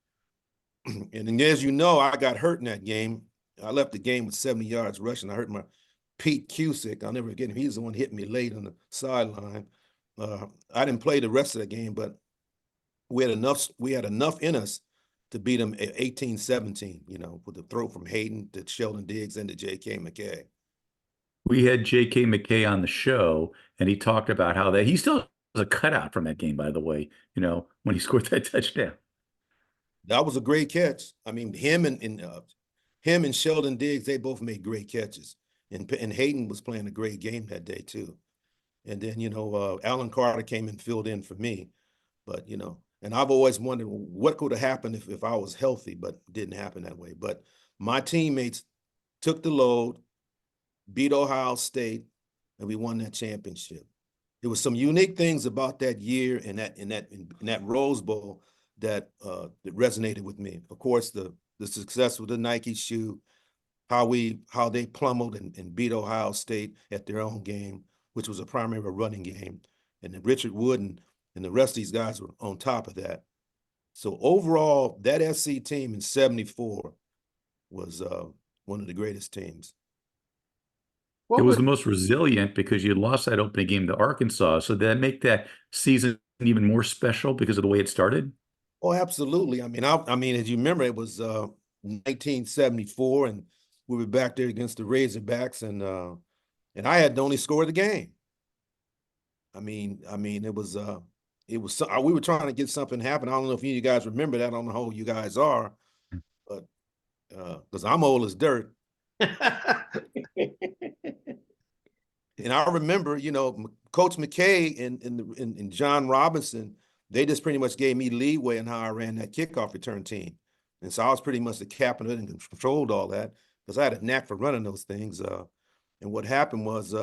And as you know, I got hurt in that game. I left the game with 70 yards rushing. I hurt my Pete Cusick. I'll never forget him. He's the one hitting me late on the sideline. I didn't play the rest of the game, but we had enough in us to beat them at 18-17, with the throw from Haden to Sheldon Diggs and to J.K. McKay. We had J.K. McKay on the show, and he talked about how he still was a cutout from that game, by the way, when he scored that touchdown. That was a great catch. I mean, him and Sheldon Diggs, they both made great catches. And Haden was playing a great game that day, too. And then, Alan Carter came and filled in for me. But, and I've always wondered what could have happened if I was healthy, but it didn't happen that way. But my teammates took the load, beat Ohio State, and we won that championship. There was some unique things about that year and that Rose Bowl that resonated with me. Of course, the success with the Nike shoe, how they pummeled and beat Ohio State at their own game, which was a primary running game, and then Richard Wood and the rest of these guys were on top of that. So overall, that SC team in 74 was one of the greatest teams. It was the most resilient because you lost that opening game to Arkansas. So did that make that season even more special because of the way it started? Oh, absolutely. I mean, as you remember, it was 1974, and we were back there against the Razorbacks, and I had the only score of the game. I mean, it was we were trying to get something happen. I don't know if any of you guys remember that. I don't know how old you guys are, but because I'm old as dirt. And I remember, Coach McKay and John Robinson, they just pretty much gave me leeway in how I ran that kickoff return team. And so I was pretty much the captain and controlled all that because I had a knack for running those things. And what happened was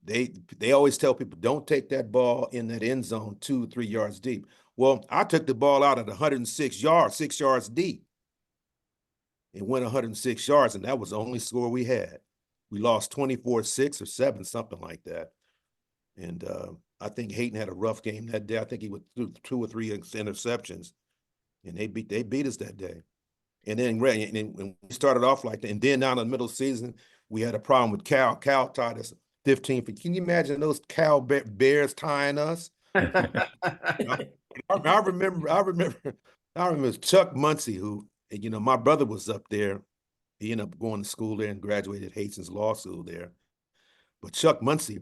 they always tell people, don't take that ball in that end zone 2-3 yards deep. Well, I took the ball out at 106 yards, 6 yards deep. It went 106 yards, and that was the only score we had. We lost 24-6 or 7, something like that. And I think Haden had a rough game that day. I think he went through 2 or 3 interceptions, and they beat us that day. And then when we started off like that, and then down in the middle of the season, we had a problem with Cal. Cal tied us 15. Can you imagine those Cal Bears tying us? I remember Chuck Muncie, who, my brother was up there. He ended up going to school there and graduated Hastings Law School there. But Chuck Muncie,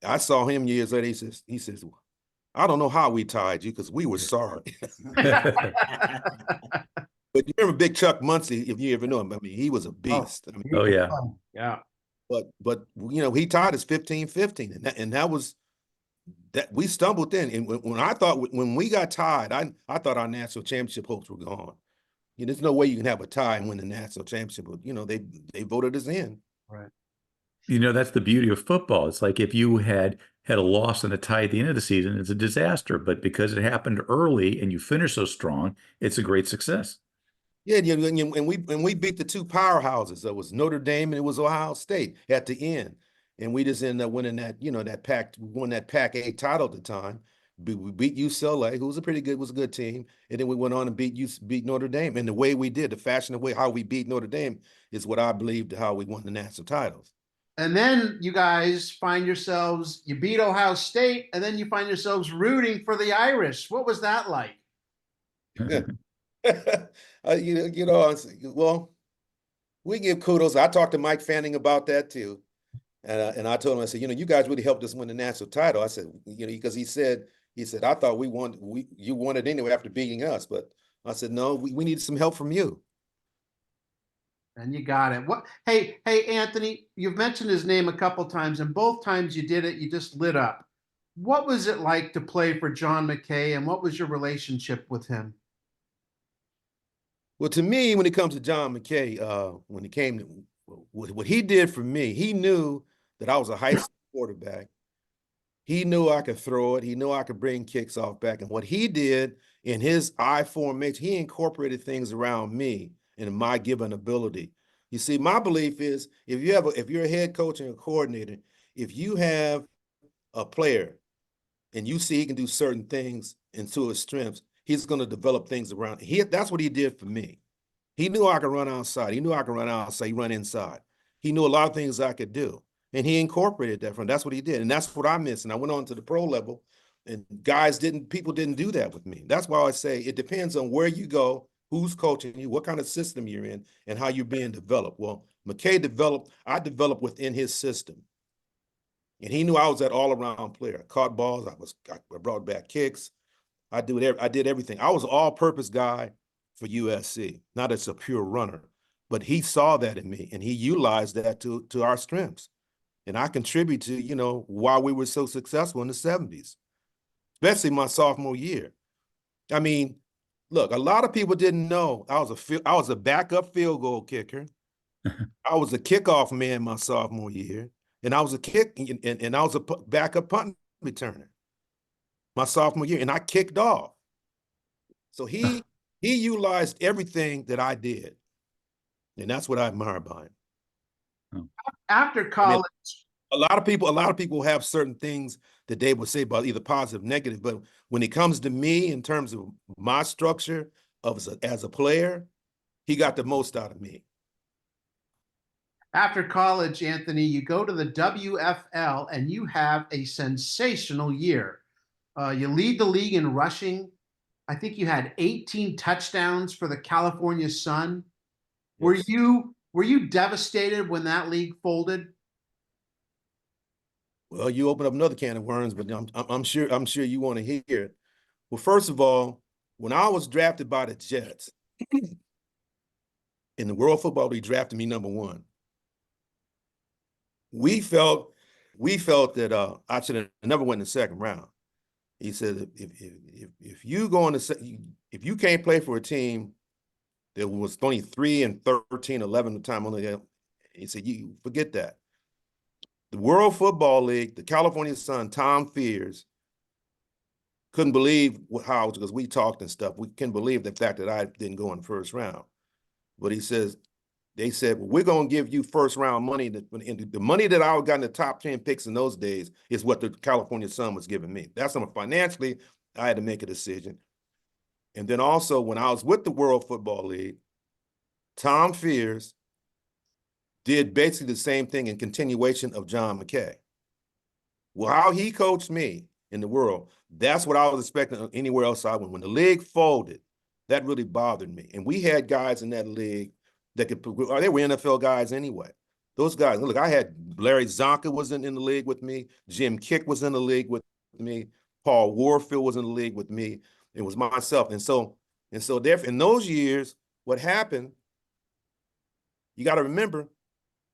I saw him years later. He says, I don't know how we tied you because we were sorry. But you remember Big Chuck Muncie, if you ever know him. I mean, he was a beast. Yeah. Yeah. But he tied us 15-15, and that was that we stumbled in. And when we got tied, I thought our national championship hopes were gone. there's no way you can have a tie and win the national championship. But, they voted us in. Right. That's the beauty of football. It's like if you had a loss and a tie at the end of the season, it's a disaster. But because it happened early and you finish so strong, it's a great success. Yeah, and we beat the two powerhouses. It was Notre Dame and it was Ohio State at the end, and we just ended up winning that. We won that Pac-8 title at the time. We beat UCLA, who was a good team, and then we went on and beat Notre Dame. And the way we did, the fashion, the way how we beat Notre Dame is what I believe how we won the national titles. And then you guys you beat Ohio State, and then you find yourselves rooting for the Irish. What was that like? Well, we give kudos. I talked to Mike Fanning about that too. And I told him, I said, you guys really helped us win the national title. I said, because he said, I thought you won it anyway after beating us. But I said, no, we needed some help from you. And you got it. Hey, Anthony, you've mentioned his name a couple times, and both times you did it, you just lit up. What was it like to play for John McKay, and what was your relationship with him? Well, to me, when it comes to John McKay, when it came to what he did for me, he knew that I was a high school quarterback. He knew I could throw it. He knew I could bring kicks off back. And what he did in his I formation, he incorporated things around me and my given ability. You see, my belief is if you're a head coach and a coordinator, if you have a player and you see he can do certain things into his strengths, he's going to develop things around. That's what he did for me. He knew I could run outside. He knew I could run outside, run inside. He knew a lot of things I could do. And he incorporated that from. That's what he did. And that's what I missed. And I went on to the pro level, and people didn't do that with me. That's why I say it depends on where you go, who's coaching you, what kind of system you're in, and how you're being developed. Well, I developed within his system. And he knew I was that all-around player. I caught balls, I brought back kicks. I did everything. I was an all-purpose guy for USC, not as a pure runner. But he saw that in me, and he utilized that to our strengths. And I contribute to, why we were so successful in the 70s, especially my sophomore year. I mean, look, a lot of people didn't know I was a backup field goal kicker. I was a kickoff man my sophomore year, and I was a backup punt returner my sophomore year, and I kicked off. So he utilized everything that I did, and that's what I admire about him. After college, a lot of people have certain things that they would say about either positive or negative, but when it comes to me in terms of my structure as a player, he got the most out of me. After college, Anthony, you go to the WFL and you have a sensational year. You lead the league in rushing. I think you had 18 touchdowns for the California Sun. Yes. Were you devastated when that league folded? Well, you open up another can of worms, but I'm sure you want to hear it. Well, first of all, when I was drafted by the Jets in the World Football League, drafted me number 1. We felt that I should have never went in the second round. He said, if you can't play for a team that was only 3-13, 11 at the time, he said, you forget that. The World Football League, the California Sun, Tom Fears, couldn't believe how, because we talked and stuff. We couldn't believe the fact that I didn't go in the first round. But they said, well, we're going to give you first round money. The money that I got in the top 10 picks in those days is what the California Sun was giving me. That's something financially I had to make a decision. And then also when I was with the World Football League, Tom Fears did basically the same thing in continuation of John McKay. Well, how he coached me in the world, that's what I was expecting anywhere else I went. When the league folded, that really bothered me. And we had guys in that league that they were NFL guys anyway. Those guys, look, I had Larry Zonka was in the league with me. Jim Kick was in the league with me. Paul Warfield was in the league with me. It was myself. And so therefore, in those years, what happened, you got to remember,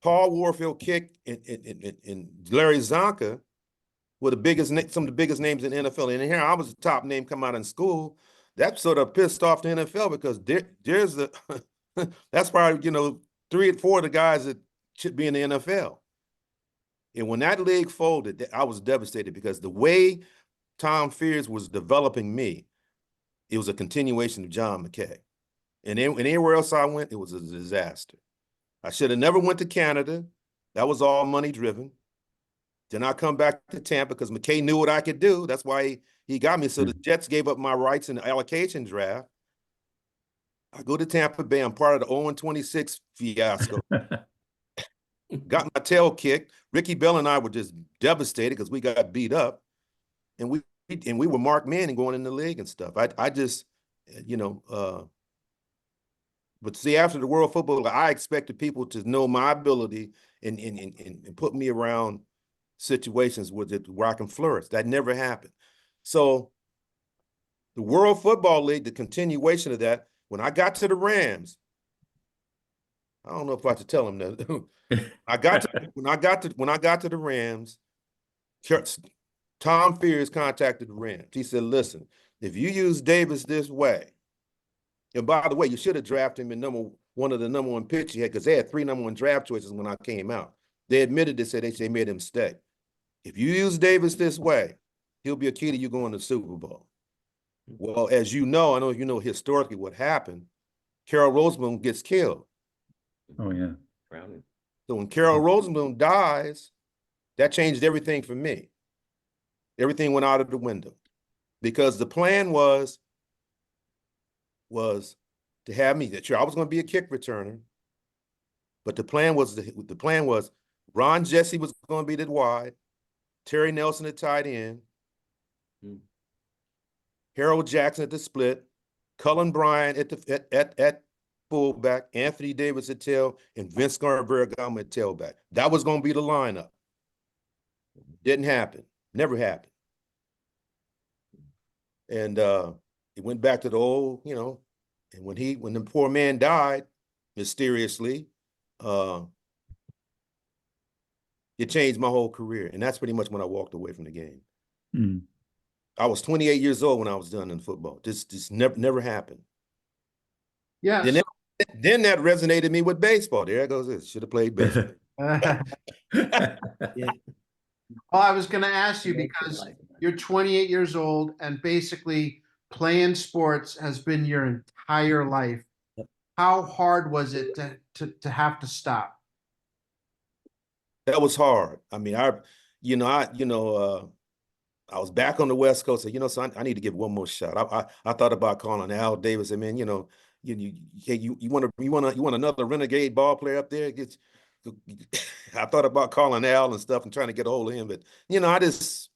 Paul Warfield, Kick, and Larry Zonka were some of the biggest names in the NFL. And here I was the top name come out in school. that sort of pissed off the NFL because there's the that's probably 3 or 4 of the guys that should be in the NFL. And when that league folded, I was devastated because the way Tom Fears was developing me, it was a continuation of John McKay. And anywhere else I went, it was a disaster. I should have never went to Canada. That was all money driven. Then I come back to Tampa because McKay knew what I could do. That's why he got me. So the Jets gave up my rights in the allocation draft. I go to Tampa Bay. I'm part of the 0-26 fiasco. Got my tail kicked. Ricky Bell and I were just devastated because we got beat up. And we were Mark Manning going in the league and stuff. I just, but see, after the World Football, I expected people to know my ability and put me around situations where I can flourish. That never happened. So the World Football League, the continuation of that, when I got to the Rams, I don't know if I should tell them that. when I got to the Rams, Tom Fears contacted the Rams. He said, "Listen, if you use Davis this way," and by the way, you should have drafted him in one of the number 1 picks you had, because they had 3 number 1 draft choices when I came out. They admitted they said they made him stay. If you use Davis this way, he'll be a key to you going to the Super Bowl. Well, as you know, I know you know historically what happened. Carol Rosenblum gets killed. Oh, yeah. So when Carol Rosenblum dies, that changed everything for me. Everything went out of the window because the plan was to have me. Sure, I was going to be a kick returner, but the plan was Ron Jesse was going to be the wide, Terry Nelson at tight end, Harold Jackson at the split, Cullen Bryant at fullback, Anthony Davis at tail, and Vince Garberagama at tailback. That was going to be the lineup. Didn't happen. Never happened. And it went back to the old, and when the poor man died, mysteriously, it changed my whole career. And that's pretty much when I walked away from the game. Mm. I was 28 years old when I was done in football. This never happened. Yeah. Then that resonated me with baseball. There goes this. Should have played baseball. Yeah. Well, I was going to ask you because you're 28 years old and basically playing sports has been your entire life. Yep. How hard was it to have to stop? That was hard. I mean, I was back on the West Coast. So I need to give one more shot. I thought about calling Al Davis. I mean, you want another renegade ball player up there? I thought about calling Al and stuff and trying to get a hold of him, but I just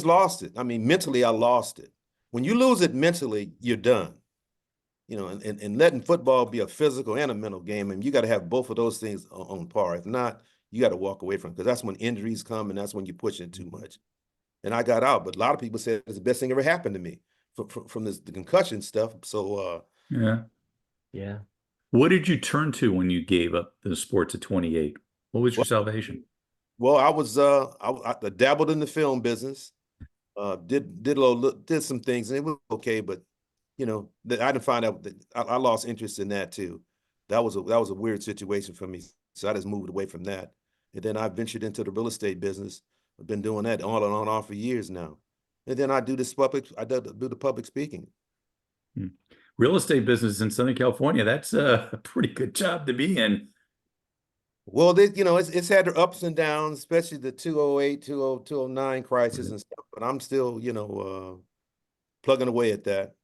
lost it. I mean, mentally, I lost it. When you lose it mentally, you're done. And letting football be a physical and a mental game, and you got to have both of those things on par. If not, you got to walk away from it because that's when injuries come and that's when you push it too much. And I got out, but a lot of people said it's the best thing ever happened to me from the concussion stuff. So yeah. What did you turn to when you gave up the sports at 28? What was your salvation? Well, I dabbled in the film business, did some things, and it was okay. But I didn't find out that I lost interest in that too. That was a weird situation for me, so I just moved away from that. And then I ventured into the real estate business. I've been doing that on and off for years now. And then I do the public speaking. Real estate business in Southern California, that's a pretty good job to be in. Well, it's had their ups and downs, especially the 2008, 2009 crisis and stuff. But I'm still, plugging away at that.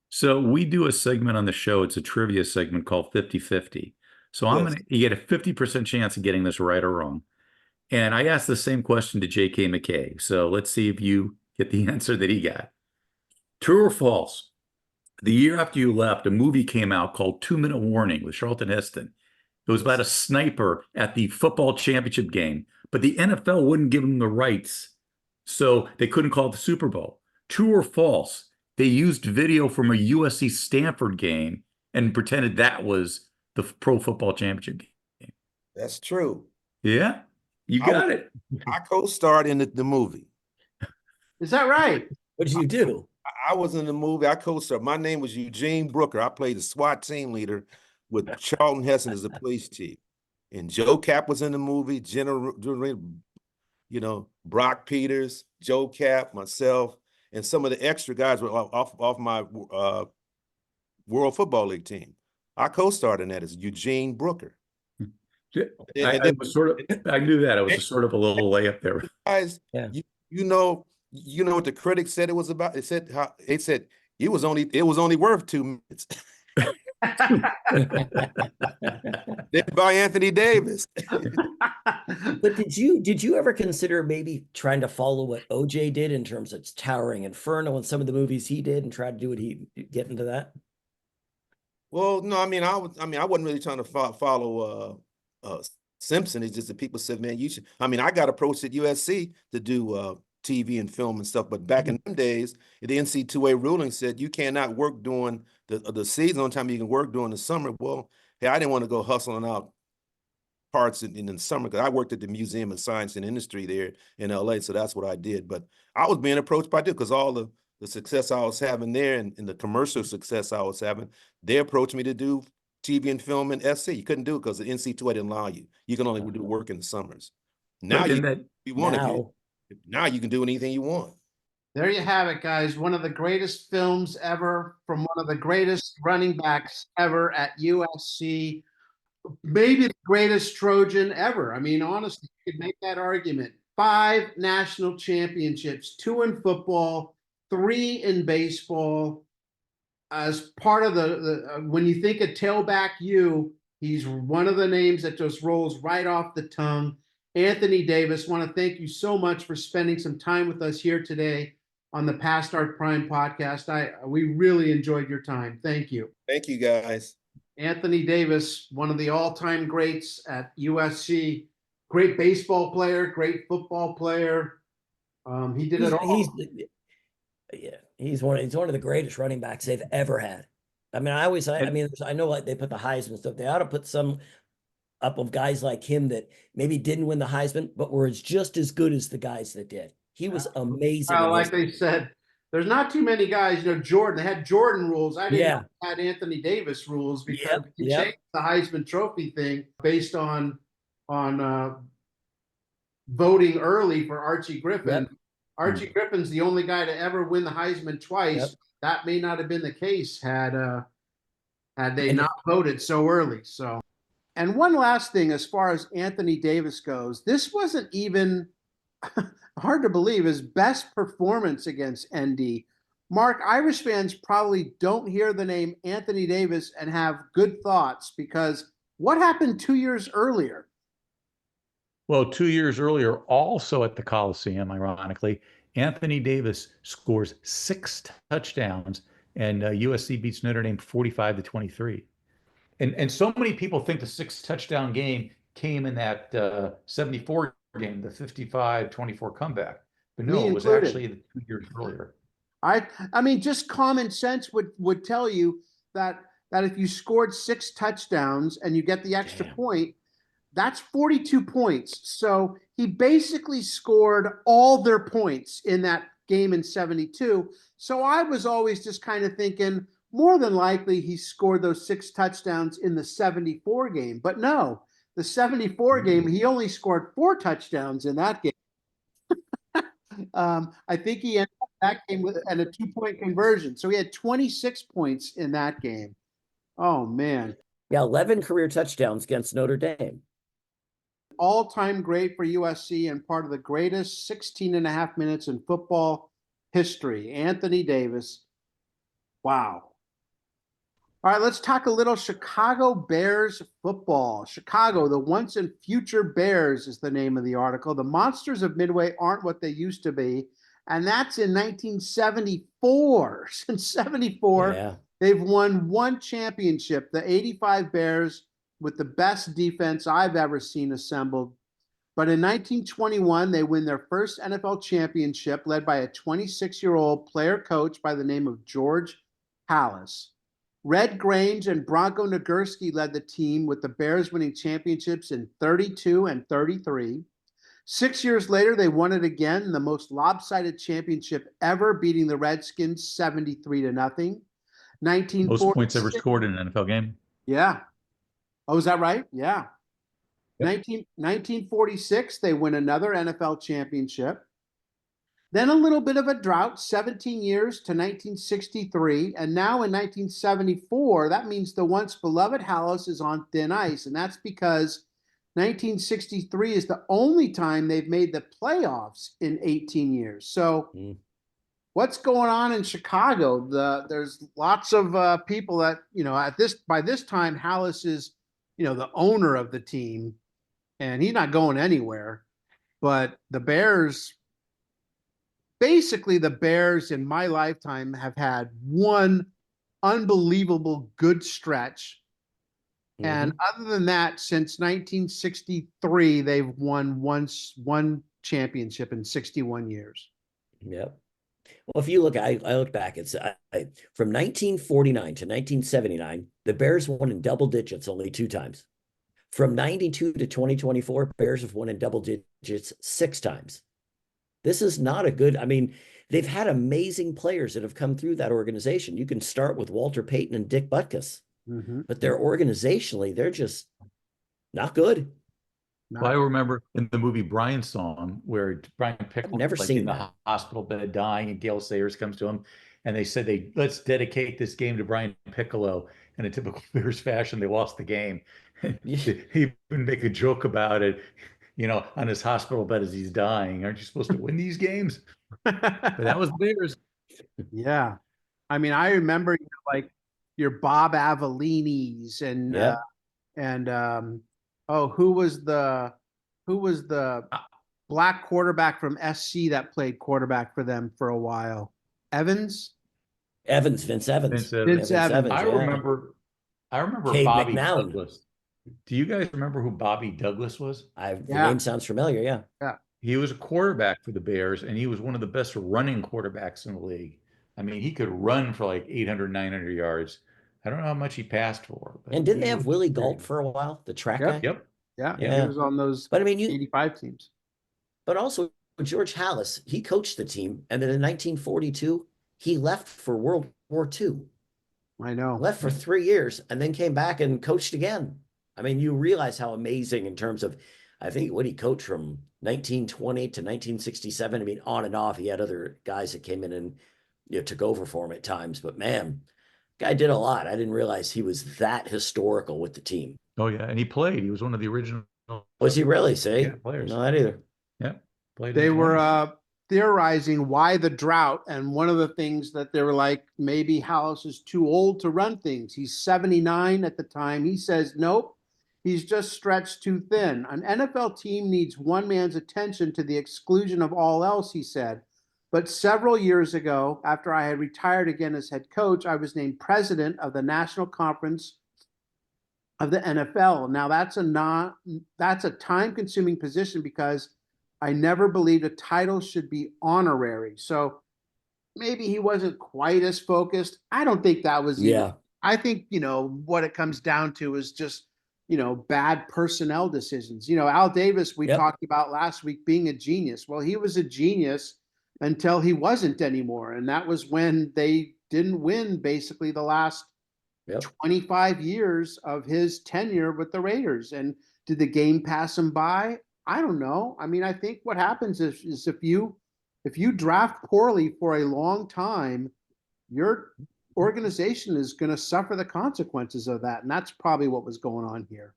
So we do a segment on the show. It's a trivia segment called 50-50. So you get a 50% chance of getting this right or wrong. And I asked the same question to J.K. McKay. So let's see if you get the answer that he got. True or false? The year after you left, a movie came out called 2 Minute Warning with Charlton Heston. It was about a sniper at the football championship game, but the NFL wouldn't give him the rights, so they couldn't call it the Super Bowl. True or false? They used video from a USC Stanford game and pretended that was the pro football championship game. That's true. Yeah, you got it. I co-starred in the movie. Is that right? What did you do? I was in the movie. I co-starred. My name was Eugene Brooker. I played the SWAT team leader with Charlton Heston as the police chief. And Joe Cap was in the movie. Brock Peters, Joe Cap, myself, and some of the extra guys were off my World Football League team. I co-starred in that as Eugene Brooker. I knew that. It was sort of a little layup there. Guys, you know what the critics said it was about? It said it was only worth 2 minutes. Then by Anthony Davis. But did you ever consider maybe trying to follow what OJ did in terms of Towering Inferno and some of the movies he did and try to do what he get into that? Well, no, I wasn't really trying to follow Simpson. It's just that people said, man, you should. I got approached at USC to do TV and film and stuff, but back in them days, the NC2A ruling said you cannot work during the season. On time you can work during the summer. Well, hey, I didn't want to go hustling out parts in the summer because I worked at the Museum of Science and Industry there in LA, so that's what I did. But I was being approached by because all the success I was having there and the commercial success I was having, they approached me to do TV and film in SC. You couldn't do it because the NC2A didn't allow you. You can only do work in the summers. Now now you can do anything you want. There you have it, guys. One of the greatest films ever from one of the greatest running backs ever at USC. Maybe the greatest Trojan ever. Honestly, you could make that argument. 5 national championships, 2 in football, 3 in baseball. As part of when you think of Tailback U, he's one of the names that just rolls right off the tongue. Anthony Davis, want to thank you so much for spending some time with us here today on the Past Art Prime podcast. We really enjoyed your time. Thank you. Thank you, guys. Anthony Davis, one of the all-time greats at USC. Great baseball player, great football player. He did it all. He's one of the greatest running backs they've ever had. I know like they put the Heisman stuff. They ought to put some up of guys like him that maybe didn't win the Heisman, but were just as good as the guys that did. He was amazing. Like they said, there's not too many guys. Jordan. They had Jordan rules. I didn't know they had Anthony Davis rules because he changed the Heisman Trophy thing based on voting early for Archie Griffin. Yep. Archie Griffin's the only guy to ever win the Heisman twice. Yep. That may not have been the case had they not voted so early. So, and one last thing, as far as Anthony Davis goes, this wasn't even hard to believe his best performance against ND. Mark, Irish fans probably don't hear the name Anthony Davis and have good thoughts because what happened 2 years earlier? Well, 2 years earlier, also at the Coliseum, ironically, Anthony Davis scores 6 touchdowns and USC beats Notre Dame 45-23. And so many people think the 6 touchdown game came in that 74 game, the 55-24 comeback. But no, it was actually 2 years earlier. Just common sense would tell you that if you scored 6 touchdowns and you get the extra point, that's 42 points. So he basically scored all their points in that game in 72. So I was always just kind of thinking more than likely he scored those 6 touchdowns in the 74 game. But no, the 74 game, he only scored 4 touchdowns in that game. I think he ended up that game with a 2-point conversion. So he had 26 points in that game. Oh, man. Yeah, 11 career touchdowns against Notre Dame. All-time great for USC and part of the greatest 16 and a half minutes in football history. Anthony Davis. Wow. All right, let's talk a little Chicago Bears football. Chicago, the once and future Bears is the name of the article. The monsters of Midway aren't what they used to be, and that's in 1974. Since 74, they've won 1 championship, the 85 Bears, with the best defense I've ever seen assembled. But in 1921, they win their first NFL championship led by a 26-year-old player coach by the name of George Halas. Red Grange and Bronco Nagurski led the team with the Bears winning championships in 32 and 33. 6 years later, they won it again, the most lopsided championship ever, beating the Redskins 73-0. Most points 1946. ever scored in an NFL game. Yeah. Oh, is that right? Yeah. Yep. 1946, they win another NFL championship. Then a little bit of a drought, 17 years to 1963. And now in 1974, that means the once beloved Hallis is on thin ice. And that's because 1963 is the only time they've made the playoffs in 18 years. So what's going on in Chicago? There's lots of people that, by this time, Hallis is, the owner of the team, and he's not going anywhere. But the Bears, basically the Bears in my lifetime have had one unbelievable good stretch. And other than that, since 1963, they've won one championship in 61 years. Yep. Well, if you look, I look back, it's from 1949 to 1979, the Bears won in double digits only 2 times. From 92 to 2024, Bears have won in double digits 6 times. This is not a good, I mean, they've had amazing players that have come through that organization. You can start with Walter Payton and Dick Butkus, but they're organizationally, they're just not good. Well, I remember in the movie Brian Song, where Brian Pickle never was seen in the that. hospital bed dying, and Gale Sayers comes to him, and they said let's dedicate this game to Brian Piccolo. And in typical Bears fashion, they lost the game. He even make a joke about it, on his hospital bed as he's dying. Aren't you supposed to win these games? But that was Bears. Yeah. I mean, I remember like your Bob Avellini's and who was the black quarterback from SC that played quarterback for them for a while? Vince Evans. Vince Evans. I remember Cade Bobby McNown. Douglas. Do you guys remember who Bobby Douglas was? The name sounds familiar. Yeah. He was a quarterback for the Bears, and he was one of the best running quarterbacks in the league. I mean, he could run for like 800, 900 yards. I don't know how much he passed for. And didn't they have Willie Galt for a while, the track guy? Yep. Yeah. He was on those 85 teams. But also George Hallis, he coached the team, and then in 1942, he left for World War II. I know. Left for 3 years and then came back and coached again. I mean, you realize how amazing in terms of, I think, what he coached from 1920 to 1967. I mean, on and off, he had other guys that came in and took over for him at times. But man, guy did a lot. I didn't realize he was that historical with the team. Oh yeah, and he played. He was one of the original. Was he really? See, players. No, not either. Yeah, played. They were theorizing why the drought, and one of the things that they were like, maybe Hallis is too old to run things. He's 79 at the time. He says, nope, he's just stretched too thin. An NFL team needs one man's attention to the exclusion of all else, he said. But several years ago, after I had retired again as head coach, I was named president of the National Conference of the NFL. Now that's a time-consuming position because I never believed a title should be honorary. So maybe he wasn't quite as focused. I don't think that was. Yeah. I think, what it comes down to is just, bad personnel decisions. Al Davis, we talked about last week, being a genius. Well, he was a genius until he wasn't anymore. And that was when they didn't win basically the last 25 years of his tenure with the Raiders. And did the game pass him by? I don't know. I mean, I think what happens is if you draft poorly for a long time, your organization is going to suffer the consequences of that. And that's probably what was going on here.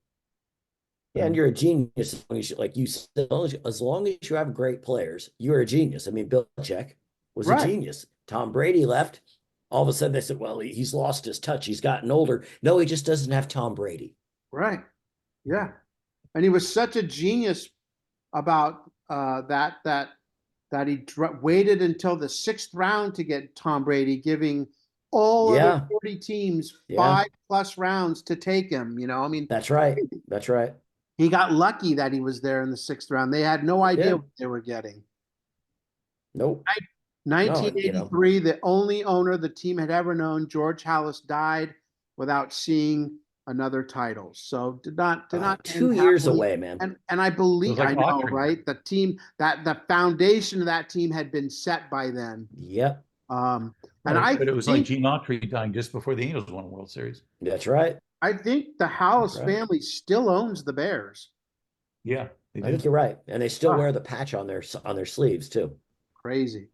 Yeah, and you're a genius, like you said, as long as you have great players, you're a genius. I mean, Bill Belichick was a genius. Tom Brady left. All of a sudden they said, well, he's lost his touch. He's gotten older. No, he just doesn't have Tom Brady. Right. Yeah. And he was such a genius about that he waited until the 6th round to get Tom Brady, giving all of the 40 teams 5+ rounds to take him. I mean, that's right. That's right. He got lucky that he was there in the 6th round. They had no idea what they were getting. Nope. 1983, the only owner the team had ever known, George Hallis, died without seeing another title. So did not 2 end years happily. away, man. And I believe, like I know, Autry. right? The team, that the foundation of that team had been set by then. Yep, And Right, but it was like think, Gene Autry dying just before the Angels won a World Series. that's right. I think the House That's right. family still owns the Bears. Yeah, they I think did. you're right, and they still Ah. wear the patch on their sleeves too, Crazy.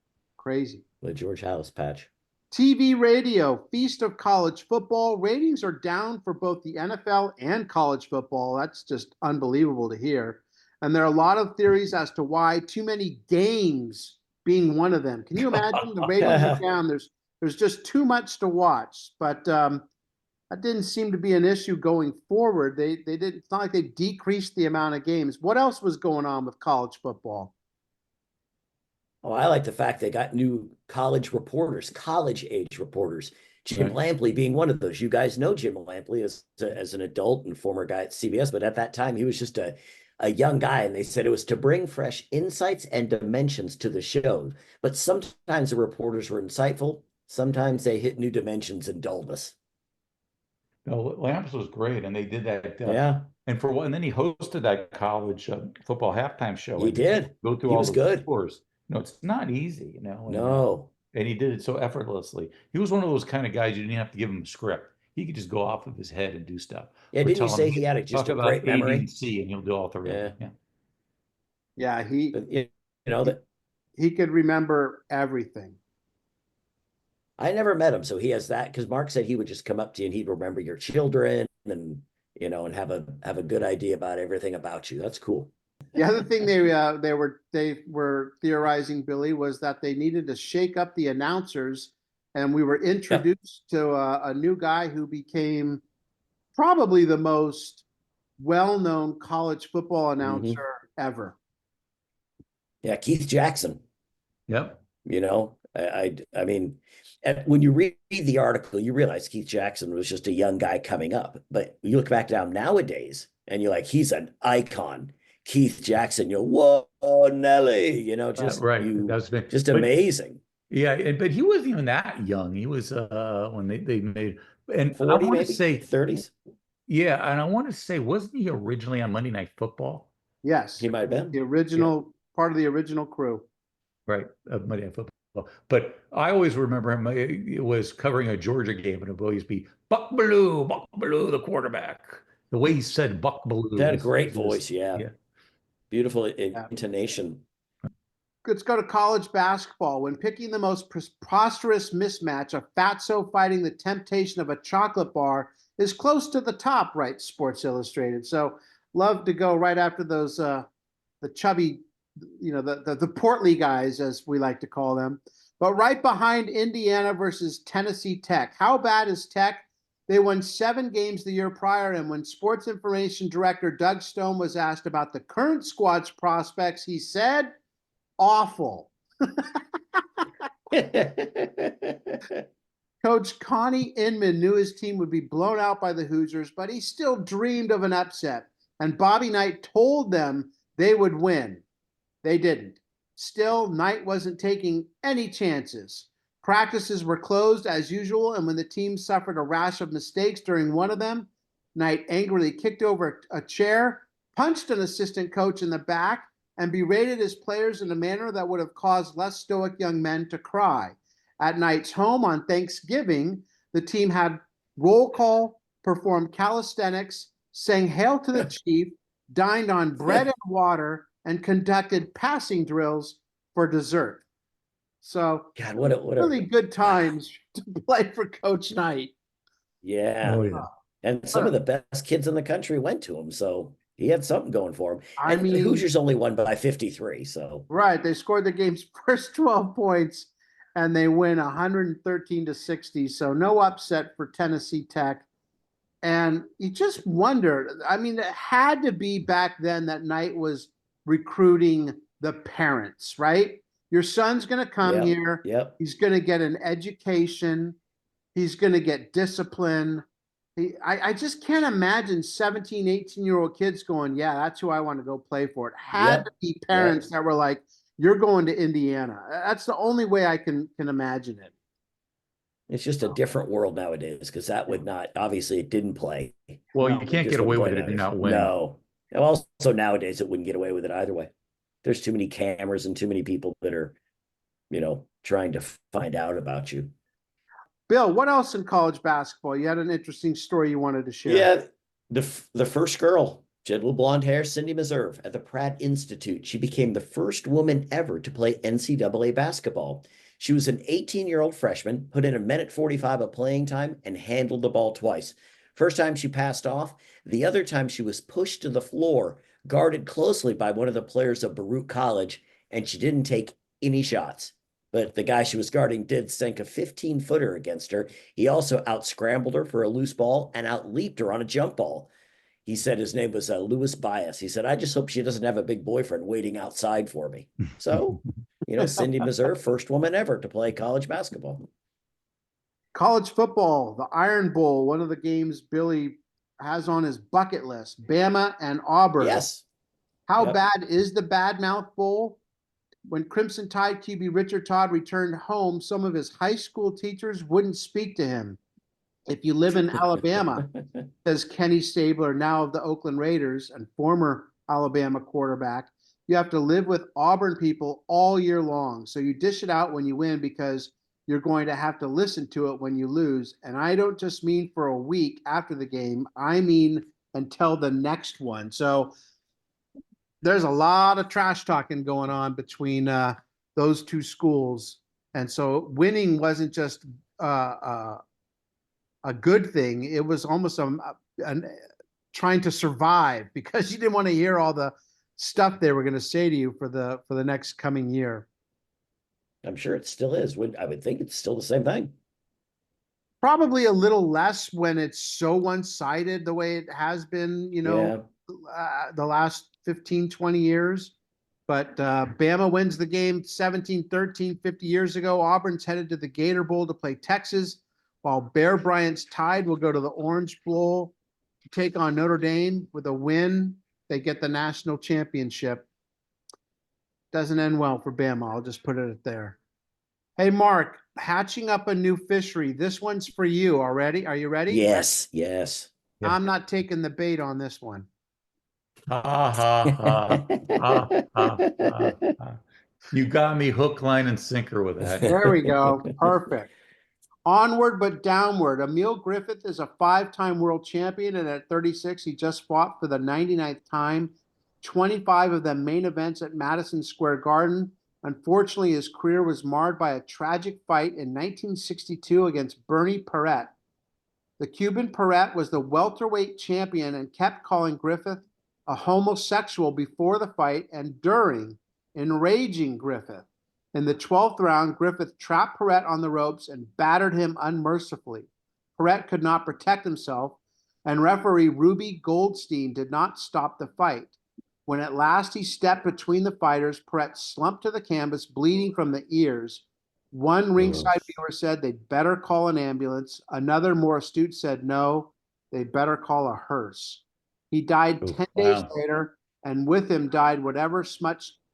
the George House patch. TV, radio, feast of college football. Ratings are down for both the NFL and college football. That's just unbelievable to hear. And there are a lot of theories as to why, too many games being one of them. Can you imagine? The ratings are down. There's just too much to watch. But that didn't seem to be an issue going forward. They didn't. It's not like they decreased the amount of games. What else was going on with college football? Oh, I like the fact they got new college reporters, college age reporters. Jim Lampley being one of those. You guys know Jim Lampley as an adult and former guy at CBS, but at that time he was just a young guy, and they said it was to bring fresh insights and dimensions to the show. But sometimes the reporters were insightful, sometimes they hit new dimensions and dullness. No, Lamps was great, and they did that. Yeah, And then he hosted that college football halftime show. he and did. Go through He all was the good. scores. It's not easy, and, No. and he did it so effortlessly. He was one of those kind of guys you didn't have to give him a script. He could just go off of his head and do stuff. Yeah, Or didn't you tell him, say he had just talk a about great A, B, memory? and C, and he'll do all three. Yeah. Yeah. Yeah, he But, you know that he could remember everything. I never met him, so he has that, because Mark said he would just come up to you and he'd remember your children and and have a good idea about everything about you. That's cool. The other thing they were theorizing, Billy, was that they needed to shake up the announcers, and we were introduced to a new guy who became probably the most well-known college football announcer ever. Yeah, Keith Jackson. Yep. I mean, when you read the article, you realize Keith Jackson was just a young guy coming up. But you look back down nowadays, and you're like, he's an icon. Keith Jackson, whoa, Nelly, just right. just amazing. Yeah, but he wasn't even that young. He was when they made, and 40, I want maybe to say 30s. Yeah, and I want to say, wasn't he originally on Monday Night Football? Yes, he might have been the original part of the original crew. Right, of Monday Night Football. But I always remember him. It was covering a Georgia game, and it would always be Buck Bellew, the quarterback. The way he said Buck Bellew. He had a great voice, yeah. Beautiful Yeah. intonation. Let's go to college basketball. When picking the most preposterous mismatch, a fatso fighting the temptation of a chocolate bar is close to the top, writes Sports Illustrated. So love to go right after those the chubby, the portly guys, as we like to call them. But right behind Indiana versus Tennessee Tech. How bad is Tech? They won 7 games the year prior, and when Sports Information Director Doug Stone was asked about the current squad's prospects, he said, awful. Coach Connie Inman knew his team would be blown out by the Hoosiers, but he still dreamed of an upset. And Bobby Knight told them they would win. They didn't. Still, Knight wasn't taking any chances. Practices were closed as usual, and when the team suffered a rash of mistakes during one of them, Knight angrily kicked over a chair, punched an assistant coach in the back, and berated his players in a manner that would have caused less stoic young men to cry. At Knight's home on Thanksgiving, the team had roll call, performed calisthenics, sang Hail to the Chief, dined on bread and water, and conducted passing drills for dessert. So, God, what a really good times to play for Coach Knight. Yeah. Oh, yeah. And some of the best kids in the country went to him, so he had something going for him. I And the mean- Hoosiers only won by 53, so Right. They scored the game's first 12 points, and they win 113-60. So no upset for Tennessee Tech. And you just wonder, I mean, it had to be back then that Knight was recruiting the parents, right? Your son's going to come here. Yep. He's going to get an education. He's going to get discipline. I just can't imagine 17, 18-year-old kids going, yeah, that's who I want to go play for. It had to be parents that were like, you're going to Indiana. That's the only way I can imagine it. It's just a different world nowadays because that would not, obviously, it didn't play. Well, No, you It can't just get away wouldn't with play it if you're nowadays. not winning. No. And also, nowadays, it wouldn't get away with it either way. There's too many cameras and too many people that are, trying to find out about you. Bill, what else in college basketball? You had an interesting story you wanted to share. Yeah, the first girl, she had little blonde hair, Cindy Meserve, at the Pratt Institute. She became the first woman ever to play NCAA basketball. She was an 18-year-old freshman, put in a minute 45 of playing time, and handled the ball twice. First time she passed off. The other time she was pushed to the floor, guarded closely by one of the players of Baruch College, and she didn't take any shots. But the guy she was guarding did sink a 15-footer against her. He also out-scrambled her for a loose ball and out-leaped her on a jump ball. He said his name was Louis Bias. He said, I just hope she doesn't have a big boyfriend waiting outside for me. So, Cindy Meserve, first woman ever to play college basketball. College football, the Iron Bowl, one of the games Billy has on his bucket list. Bama and Auburn. Yes. How Yep. bad is the Badmouth Bowl? When Crimson Tide QB Richard Todd returned home, some of his high school teachers wouldn't speak to him. If you live in Alabama, says Kenny Stabler, now of the Oakland Raiders and former Alabama quarterback, you have to live with Auburn people all year long. So you dish it out when you win because you're going to have to listen to it when you lose. And I don't just mean for a week after the game, I mean until the next one. So there's a lot of trash talking going on between those two schools. And so winning wasn't just a good thing. It was almost trying to survive because you didn't want to hear all the stuff they were going to say to you for the next coming year. I'm sure it still is. I would think it's still the same thing. Probably a little less when it's so one-sided the way it has been, the last 15, 20 years. But Bama wins the game 17-13 50 years ago. Auburn's headed to the Gator Bowl to play Texas, while Bear Bryant's Tide will go to the Orange Bowl to take on Notre Dame. With a win, they get the national championship. Doesn't end well for Bama. I'll just put it there. Hey, Mark, hatching up a new fishery. This one's for you already. Are you ready? Yes. I'm not taking the bait on this one. Ha, ha, ha, ha, ha, ha, ha. You got me hook, line, and sinker with that. There we go. Perfect. Onward but downward. Emil Griffith is a 5-time world champion, and at 36, he just fought for the 99th time. 25 of them main events at Madison Square Garden. Unfortunately, his career was marred by a tragic fight in 1962 against Bernie Perret. The Cuban Perret was the welterweight champion and kept calling Griffith a homosexual before the fight and during, enraging Griffith. In the 12th round, Griffith trapped Perret on the ropes and battered him unmercifully. Perret could not protect himself, and referee Ruby Goldstein did not stop the fight. When at last he stepped between the fighters, Perret slumped to the canvas, bleeding from the ears. One ringside viewer said they'd better call an ambulance. Another, more astute, said no, they'd better call a hearse. He died 10 days later, and with him died whatever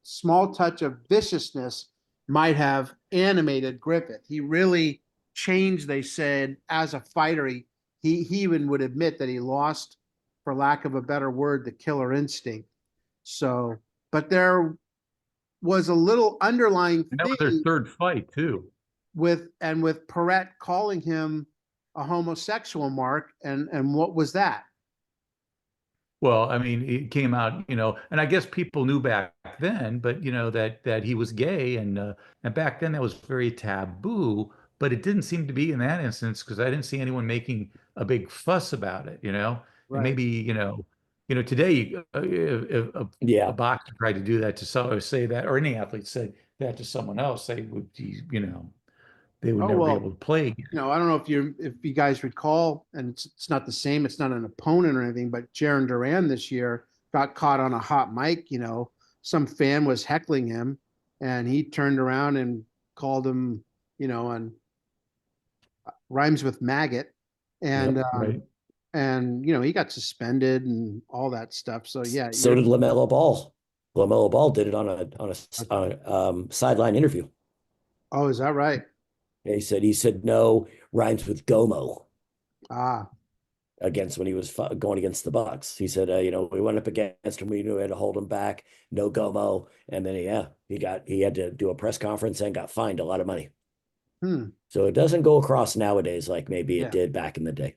small touch of viciousness might have animated Griffith. He really changed, they said, as a fighter. He even would admit that he lost, for lack of a better word, the killer instinct. So, but there was a little underlying And that was thing their third fight too. with Perret calling him a homosexual, Mark, and what was that? Well, I mean, it came out, and I guess people knew back then, but that he was gay, and back then that was very taboo. But it didn't seem to be in that instance because I didn't see anyone making a big fuss about it. And Right. maybe today if a boxer tried to do that to someone, or say that, or any athlete said that to someone else, they would, they would never be able to play again. I don't know if you guys recall, and it's not the same. It's not an opponent or anything, but Jaron Duran this year got caught on a hot mic. Some fan was heckling him, and he turned around and called him, and rhymes with maggot, and right. And he got suspended and all that stuff. So yeah. So did LaMelo Ball. LaMelo Ball did it on a sideline interview. Oh, is that right? He said no rhymes with Gomo Ah, against when he was going against the Bucks. He said, we went up against him. We knew we had to hold him back. No Gomo. And then, he had to do a press conference and got fined a lot of money. So it doesn't go across nowadays like maybe it did back in the day.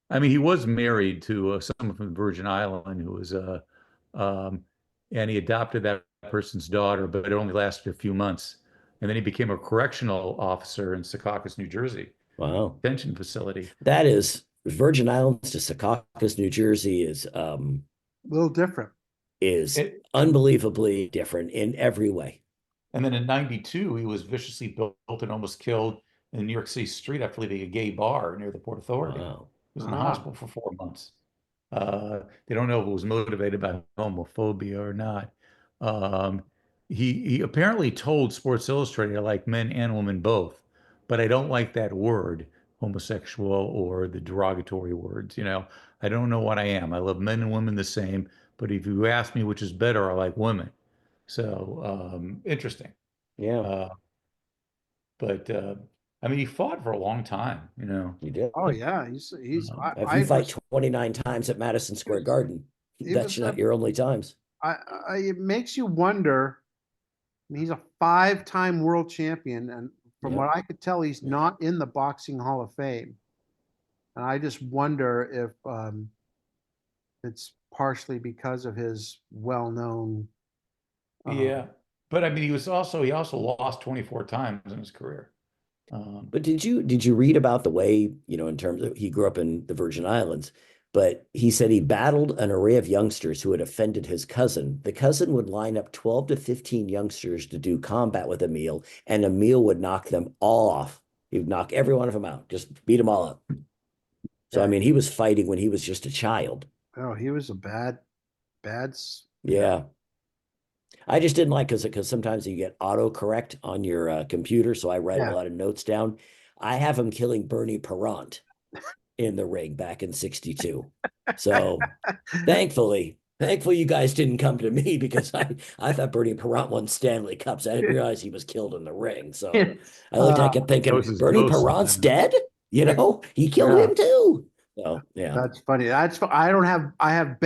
I mean, he was married to someone from the Virgin Island who was, and he adopted that person's daughter, but it only lasted a few months. And then he became a correctional officer in Secaucus, New Jersey. Wow. Detention facility. That is Virgin Islands to Secaucus, New Jersey is a little different. Unbelievably different in every way. And then in 92, he was viciously built and almost killed in New York City street after leaving a gay bar near the Port Authority. Wow. He was in the hospital for 4 months. They don't know if it was motivated by homophobia or not. He apparently told Sports Illustrated, I like men and women both, but I don't like that word, homosexual, or the derogatory words. I don't know what I am. I love men and women the same, but if you ask me which is better, I like women. So interesting. Yeah. But I mean, he fought for a long time, He did. Oh yeah, he's. If you fight 29 times at Madison Square Garden, that's not your only times. It makes you wonder. I mean, he's a 5-time world champion, and from what I could tell, he's not in the Boxing Hall of Fame. And I just wonder if it's partially because of his well-known. Yeah, but I mean, he also lost 24 times in his career. But did you read about the way, in terms of, he grew up in the Virgin Islands, but he said he battled an array of youngsters who had offended his cousin. The cousin would line up 12 to 15 youngsters to do combat with Emil, and Emil would knock them all off. He would knock every one of them out, just beat them all up. So, I mean, he was fighting when he was just a child. Oh, he was a bad. Yeah. I just didn't like because sometimes you get autocorrect on your computer. So I write a lot of notes down. I have him killing Bernie Parent in the ring back in '62. So thankfully you guys didn't come to me, because I thought Bernie Parent won Stanley Cups. I didn't realize he was killed in the ring. So I kept thinking, Bernie Parent's dead? He killed him too. So yeah, that's funny. I have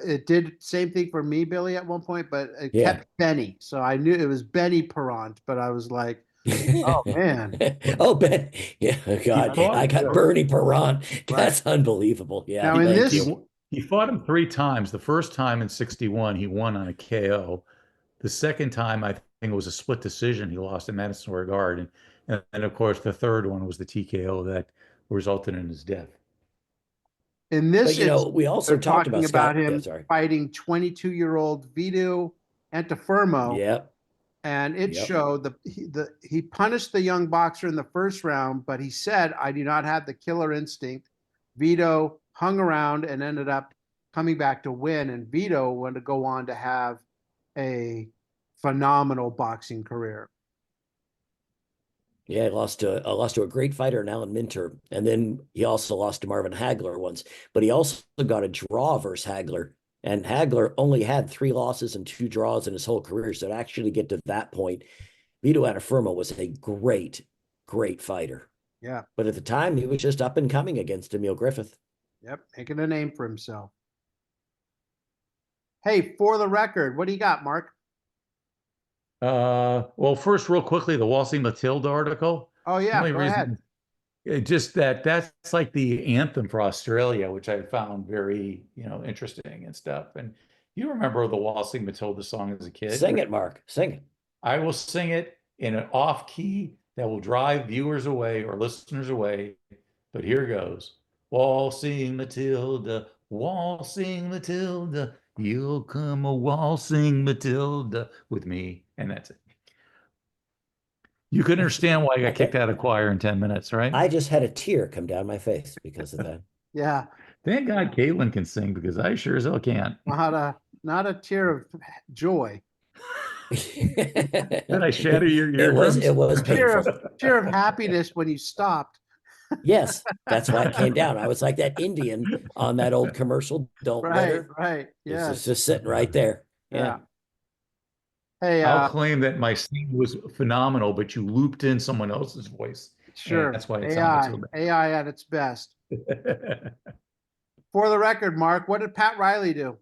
it did same thing for me, Billy, at one point, but it kept Benny. So I knew it was Benny Parent, but I was like, oh man. Oh, Ben. Yeah, God. I got Bernie Parent. That's unbelievable. Yeah. Now he fought him 3 times. The first time in '61, he won on a KO. The second time, I think it was a split decision. He lost in Madison Square Garden. And of course, the third one was the TKO that resulted in his death. In this, we also talked about him fighting 22-year-old Vito Antifermo. Yep. And it showed he punished the young boxer in the first round, but he said, I do not have the killer instinct. Vito hung around and ended up coming back to win. And Vito went to go on to have a phenomenal boxing career. Yeah, he lost to a great fighter, Alan Minter, and then he also lost to Marvin Hagler once. But he also got a draw versus Hagler, and Hagler only had 3 losses and 2 draws in his whole career. So to actually get to that point, Vito Antifermo was a great fighter. Yeah, but at the time he was just up and coming against Emil Griffith. Yep, making a name for himself. Hey, for the record, what do you got, Mark? Well, first, real quickly, the Waltzing Matilda article. Oh yeah, go ahead. Just that's like the anthem for Australia, which I found very, interesting and stuff. And you remember the Waltzing Matilda song as a kid? Sing it, Mark. Sing it. I will sing it in an off key that will drive viewers away or listeners away. But here goes. Waltzing Matilda, you'll come a waltzing Matilda with me. And that's it. You could understand why I got kicked out of choir in 10 minutes, right? I just had a tear come down my face because of that. Yeah. Thank God Caitlin can sing, because I sure as hell can't. Not a tear of joy. Did I shatter your eardrums? It was tear of happiness when you stopped. Yes, that's why it came down. I was like that Indian on that old commercial. Don't right. Yeah, it's just sitting right there. Yeah. Hey, I'll claim that my singing was phenomenal, but you looped in someone else's voice Sure. That's why it sounded AI, so bad. AI at its best. For the record, Mark, what did Pat Riley do?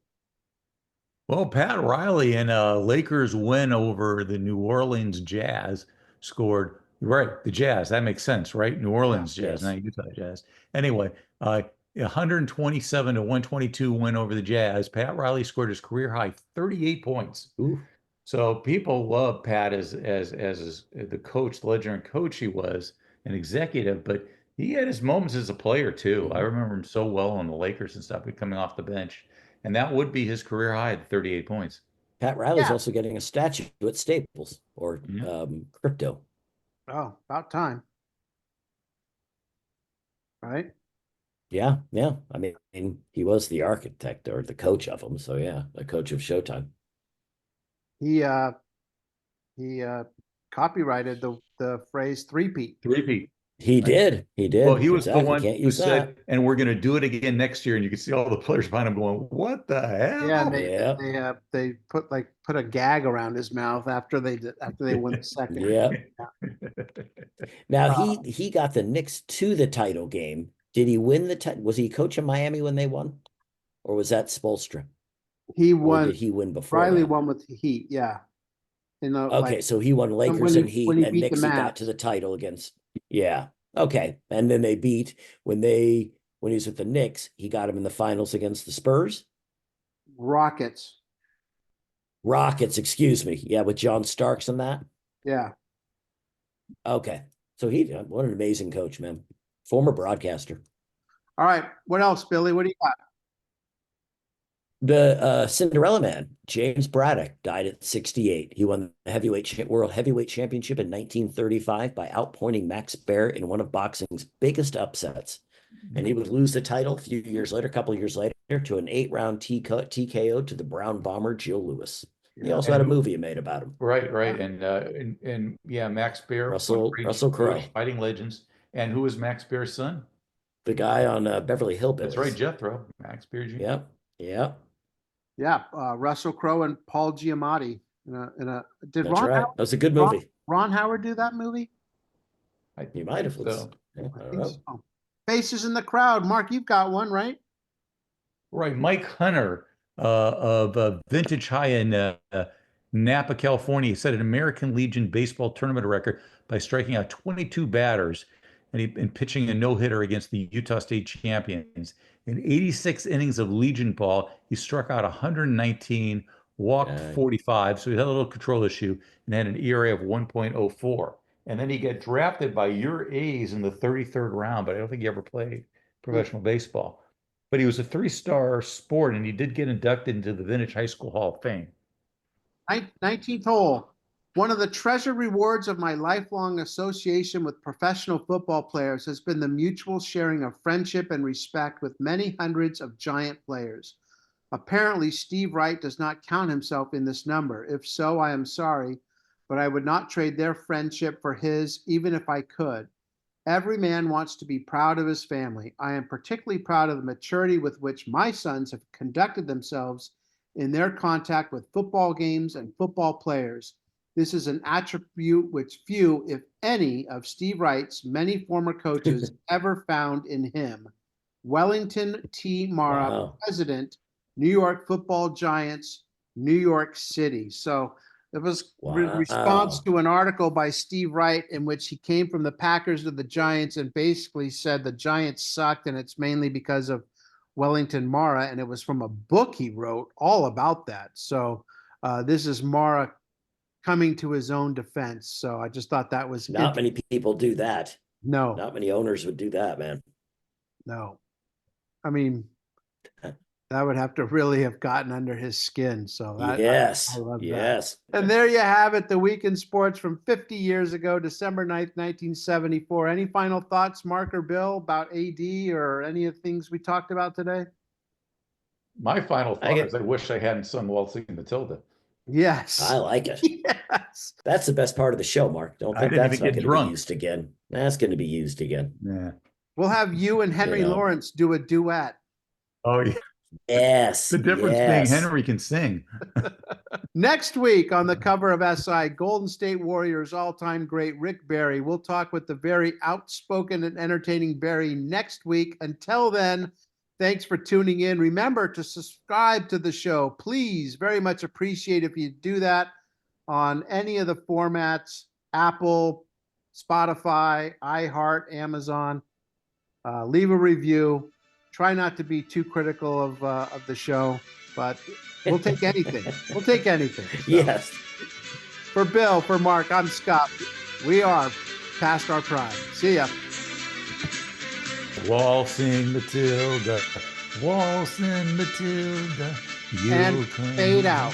Well, Pat Riley and Lakers win over the New Orleans Jazz scored, right, the Jazz. That makes sense, right? New Orleans Jazz, Yes. not Utah Jazz. Anyway, 127 to 122 win over the Jazz. Pat Riley scored his career high 38 points. Ooh. So people love Pat as the coach, the legendary coach he was, an executive, but he had his moments as a player too. I remember him so well on the Lakers and stuff, coming off the bench. And that would be his career high at 38 points. Pat Riley's Yeah. also getting a statue at Staples or Crypto. Oh, about time. Right? Yeah, yeah. I mean, he was the architect or the coach of them. So yeah, the coach of Showtime. He copyrighted the phrase three-peat. Three-peat. He did. He did. Well, he was exactly. the one Can't who use said, that. and we're going to do it again next year. And you can see all the players behind him going, what the hell? Yeah, and they put a gag around his mouth after they won the second. Yeah. Now he got the Knicks to the title game. Did he win the title? Was he coach in Miami when they won? Or was that Spoelstra? He Or won. did he win before Riley that? won with Heat, yeah. Okay, so he won Lakers when he- and Heat, when he and beat the Knicks he got Mavs. to the title against. Yeah. Okay. And then they beat when he was with the Knicks, he got him in the finals against the Spurs. Rockets. Excuse me. Yeah, with John Starks and that. Yeah. Okay. So what an amazing coach, man. Former broadcaster. All right. What else, Billy? What do you got? The Cinderella Man, James Braddock, died at 68. He won the World Heavyweight Championship in 1935 by outpointing Max Baer in one of boxing's biggest upsets. And he would lose the title a couple of years later, to an 8-round TKO to the Brown Bomber, Joe Louis. He also had a movie made about him. Right. And yeah, Max Baer, Russell Crowe, Fighting Legends. And who was Max Baer's son? the guy on Beverly Hillbillies. That's right, Jethro, Max Baer Jr. Yep. Yeah, Russell Crowe and Paul Giamatti. Did That's Ron right. Howard, That was a good movie. Ron Howard do that movie? He might have. So. I I don't think know. so. Faces in the crowd. Mark, you've got one, right? Right, Mike Hunter of Vintage High in Napa, California, set an American Legion baseball tournament record by striking out 22 batters and pitching a no-hitter against the Utah State champions. In 86 innings of Legion ball, he struck out 119, walked 45, so he had a little control issue, and had an ERA of 1.04. And then he got drafted by your A's in the 33rd round, but I don't think he ever played professional baseball. But he was a 3-star sport, and he did get inducted into the Vintage High School Hall of Fame. 19th hole. One of the treasure rewards of my lifelong association with professional football players has been the mutual sharing of friendship and respect with many hundreds of giant players. Apparently, Steve Wright does not count himself in this number. If so, I am sorry, but I would not trade their friendship for his, even if I could. Every man wants to be proud of his family. I am particularly proud of the maturity with which my sons have conducted themselves in their contact with football games and football players. This is an attribute which few, if any, of Steve Wright's many former coaches ever found in him. Wellington T. Mara, President, New York Football Giants, New York City. So it was response to an article by Steve Wright in which he came from the Packers to the Giants and basically said the Giants sucked and it's mainly because of Wellington Mara, and it was from a book he wrote all about that. So this is Mara coming to his own defense. So I just thought that was not many people do that. No, not many owners would do that, man. No, I mean that would have to really have gotten under his skin. So that, yes, I love yes. That. And there you have it, the week in sports from 50 years ago, December 9th, 1974. Any final thoughts, Mark or Bill, about AD or any of the things we talked about today? My final thought is I wish I hadn't sung Waltzing Matilda. Yes. I like it. Yes. That's the best part of the show, Mark. Don't think that's not going to be used again. That's going to be used again. Yeah. We'll have you and Henry Lawrence do a duet. Oh, yeah. Yes. The difference being Henry can sing. Next week on the cover of SI, Golden State Warriors all-time great Rick Barry. We'll talk with the very outspoken and entertaining Barry next week. Until then, thanks for tuning in. Remember to subscribe to the show. Please, very much appreciate if you do that on any of the formats, Apple, Spotify, iHeart, Amazon. Leave a review. Try not to be too critical of the show, but we'll take anything. We'll take anything. So, yes. For Bill, for Mark, I'm Scott. We are past our prime. See ya. Waltzing Matilda, waltzing Matilda. And fade out.